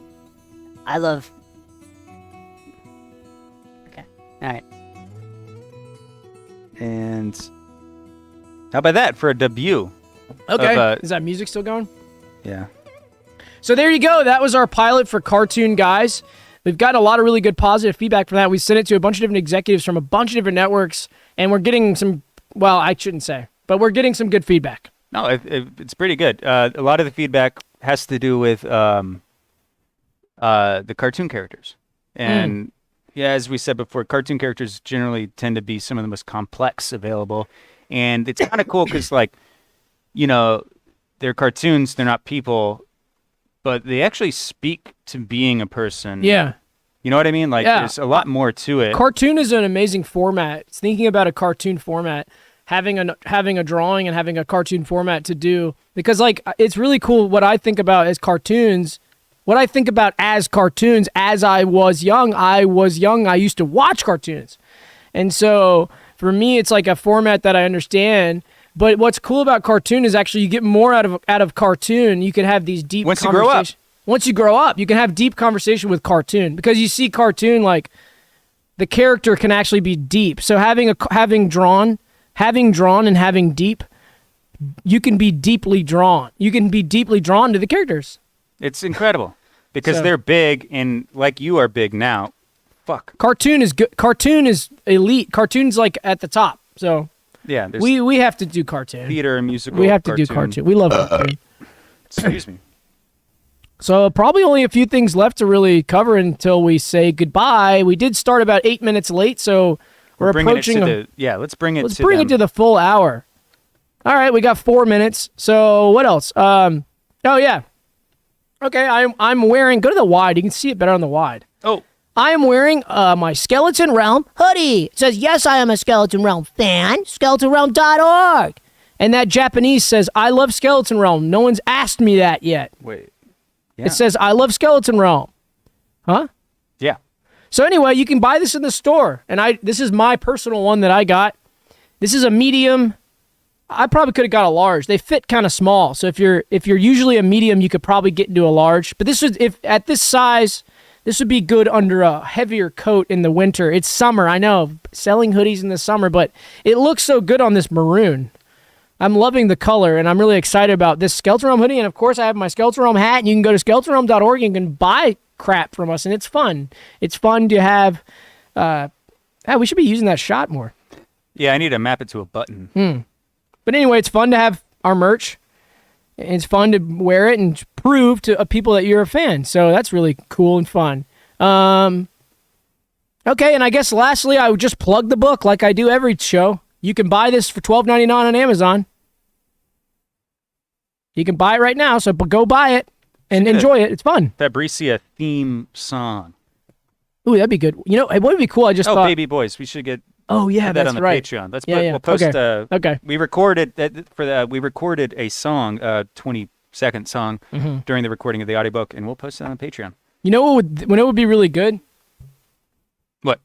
I love... Okay, alright. And how about that for a debut? Okay, Of, is that music still going? Yeah. So there you go. That was our pilot for Cartoon Guys. We've got a lot of really good positive feedback from that. We sent it to a bunch of different executives from a bunch of different networks, and we're getting some, well, I shouldn't say, but we're getting some good feedback. No, it's pretty good. A lot of the feedback has to do with the cartoon characters. And yeah, as we said before, cartoon characters generally tend to be some of the most complex available. And it's kind of cool because, like, you know, they're cartoons, they're not people, but they actually speak to being a person. Yeah. You know what I mean? Like, Yeah. there's a lot more to it. Cartoon is an amazing format. Thinking about a cartoon format, having a drawing and having a cartoon format to do, because like it's really cool. What I think about as cartoons, as I was young, I used to watch cartoons, and so for me, it's like a format that I understand. But what's cool about cartoon is actually you get more out of cartoon. You can have these deep Once you grow up. Once you grow up, you can have deep conversation with cartoon, because you see cartoon, like the character can actually be deep. So having drawn and having deep, you can be deeply drawn. You can be deeply drawn to the characters. It's incredible because So- they're big, and like you are big now. Fuck. Cartoon is good. Cartoon is elite. Cartoon's like at the top. So Yeah, there's we have to do cartoon. theater and musical. We have to do cartoon. We love cartoon. Excuse me. So probably only a few things left to really cover until we say goodbye. We did start about 8 minutes late, so we're Bringing approaching. it to the, let's bring it Let's to bring them. it to the full hour. All right, we got 4 minutes. So what else? Oh yeah. Okay, I'm wearing. Go to the wide. You can see it better on the wide. Oh, I am wearing my Skeleton Realm hoodie. It says, "Yes, I am a Skeleton Realm fan. SkeletonRealm.org." And that Japanese says, "I love Skeleton Realm." No one's asked me that yet. wait. Yeah. It says, "I love Skeleton Realm." Huh? Yeah. So anyway, you can buy this in the store, and this is my personal one that I got. This is a medium. I probably could have got a large. They fit kind of small, so if you're usually a medium, you could probably get into a large. But this would, if at this size, this would be good under a heavier coat in the winter. It's summer, I know, selling hoodies in the summer, but it looks so good on this maroon. I'm loving the color, and I'm really excited about this Skeleton Realm hoodie. And of course, I have my Skeleton Realm hat, and you can go to skeletonrealm.org and you can buy crap from us, and it's fun. It's fun to have. We should be using that shot more. Yeah, I need to map it to a button. But anyway, it's fun to have our merch. It's fun to wear it and prove to people that you're a fan. So that's really cool and fun. Okay, and I guess lastly, I would just plug the book like I do every show. You can buy this for $12.99 on Amazon. You can buy it right now, so go buy it and enjoy it. It's fun. Fabricia theme song. Ooh, that'd be good. You know, it would be cool. I just thought. Baby boys. We should get Oh yeah, that that's on the right. Patreon. Yeah. We'll post. Okay. Okay. We recorded we recorded a song, 20-second song, during the recording of the audiobook, and we'll post it on Patreon. You know when it would be really good? What?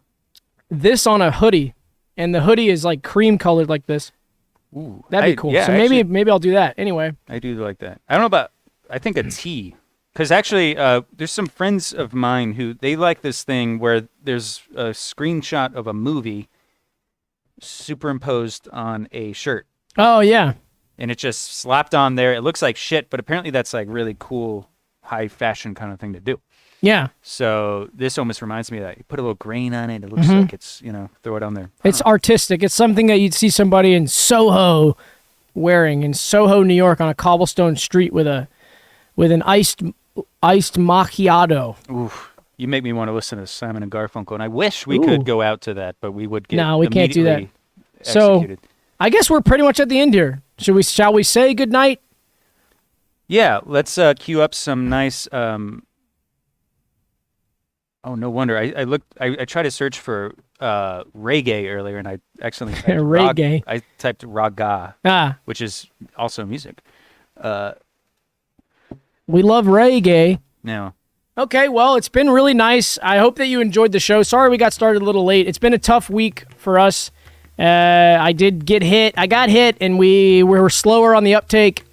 This on a hoodie, and the hoodie is like cream colored like this. Ooh, That'd be cool. Yeah, So maybe I'll do that. Anyway. I do like that. I don't know about. I think a tee, because actually, there's some friends of mine who they like this thing where there's a screenshot of a movie superimposed on a shirt, Oh yeah. and it just slapped on there. It looks like shit, but apparently that's like really cool, high fashion kind of thing to do. Yeah. So this almost reminds me of that. You put a little grain on it. It looks like it's, throw it on there. It's artistic. It's something that you'd see somebody in Soho wearing in Soho, New York, on a cobblestone street with an iced macchiato. Oof. You make me want to listen to Simon and Garfunkel, and I wish we Ooh. could go out to that, but we would get No, we can't do that. immediately So- executed. I guess we're pretty much at the end here. Shall we say goodnight? Yeah, let's queue up some nice. Oh, no wonder. I tried to search for reggae earlier, and I accidentally typed Reggae. I typed raga, Ah, which is also music. we love reggae. Now, Okay, well, it's been really nice. I hope that you enjoyed the show. Sorry we got started a little late. It's been a tough week for us. I did get hit. I got hit, and we were slower on the uptake.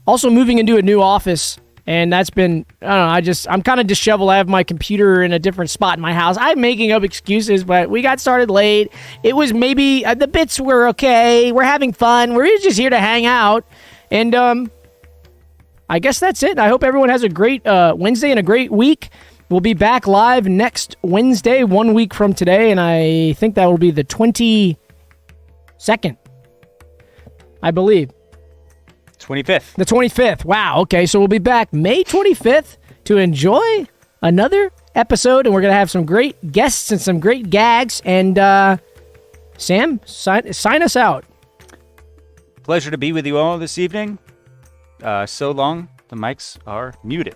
Also moving into a new office, and that's been, I don't know, I'm kind of disheveled. I have my computer in a different spot in my house. I'm making up excuses, but we got started late. It was maybe, the bits were okay. We're having fun. We're just here to hang out. And, I guess that's it. I hope everyone has a great Wednesday and a great week. We'll be back live next Wednesday, 1 week from today, and I think that will be the 22nd, I believe. 25th. The 25th. Wow. Okay, so we'll be back May 25th to enjoy another episode, and we're going to have some great guests and some great gags. And Sam, sign us out. Pleasure to be with you all this evening. So long. The mics are muted.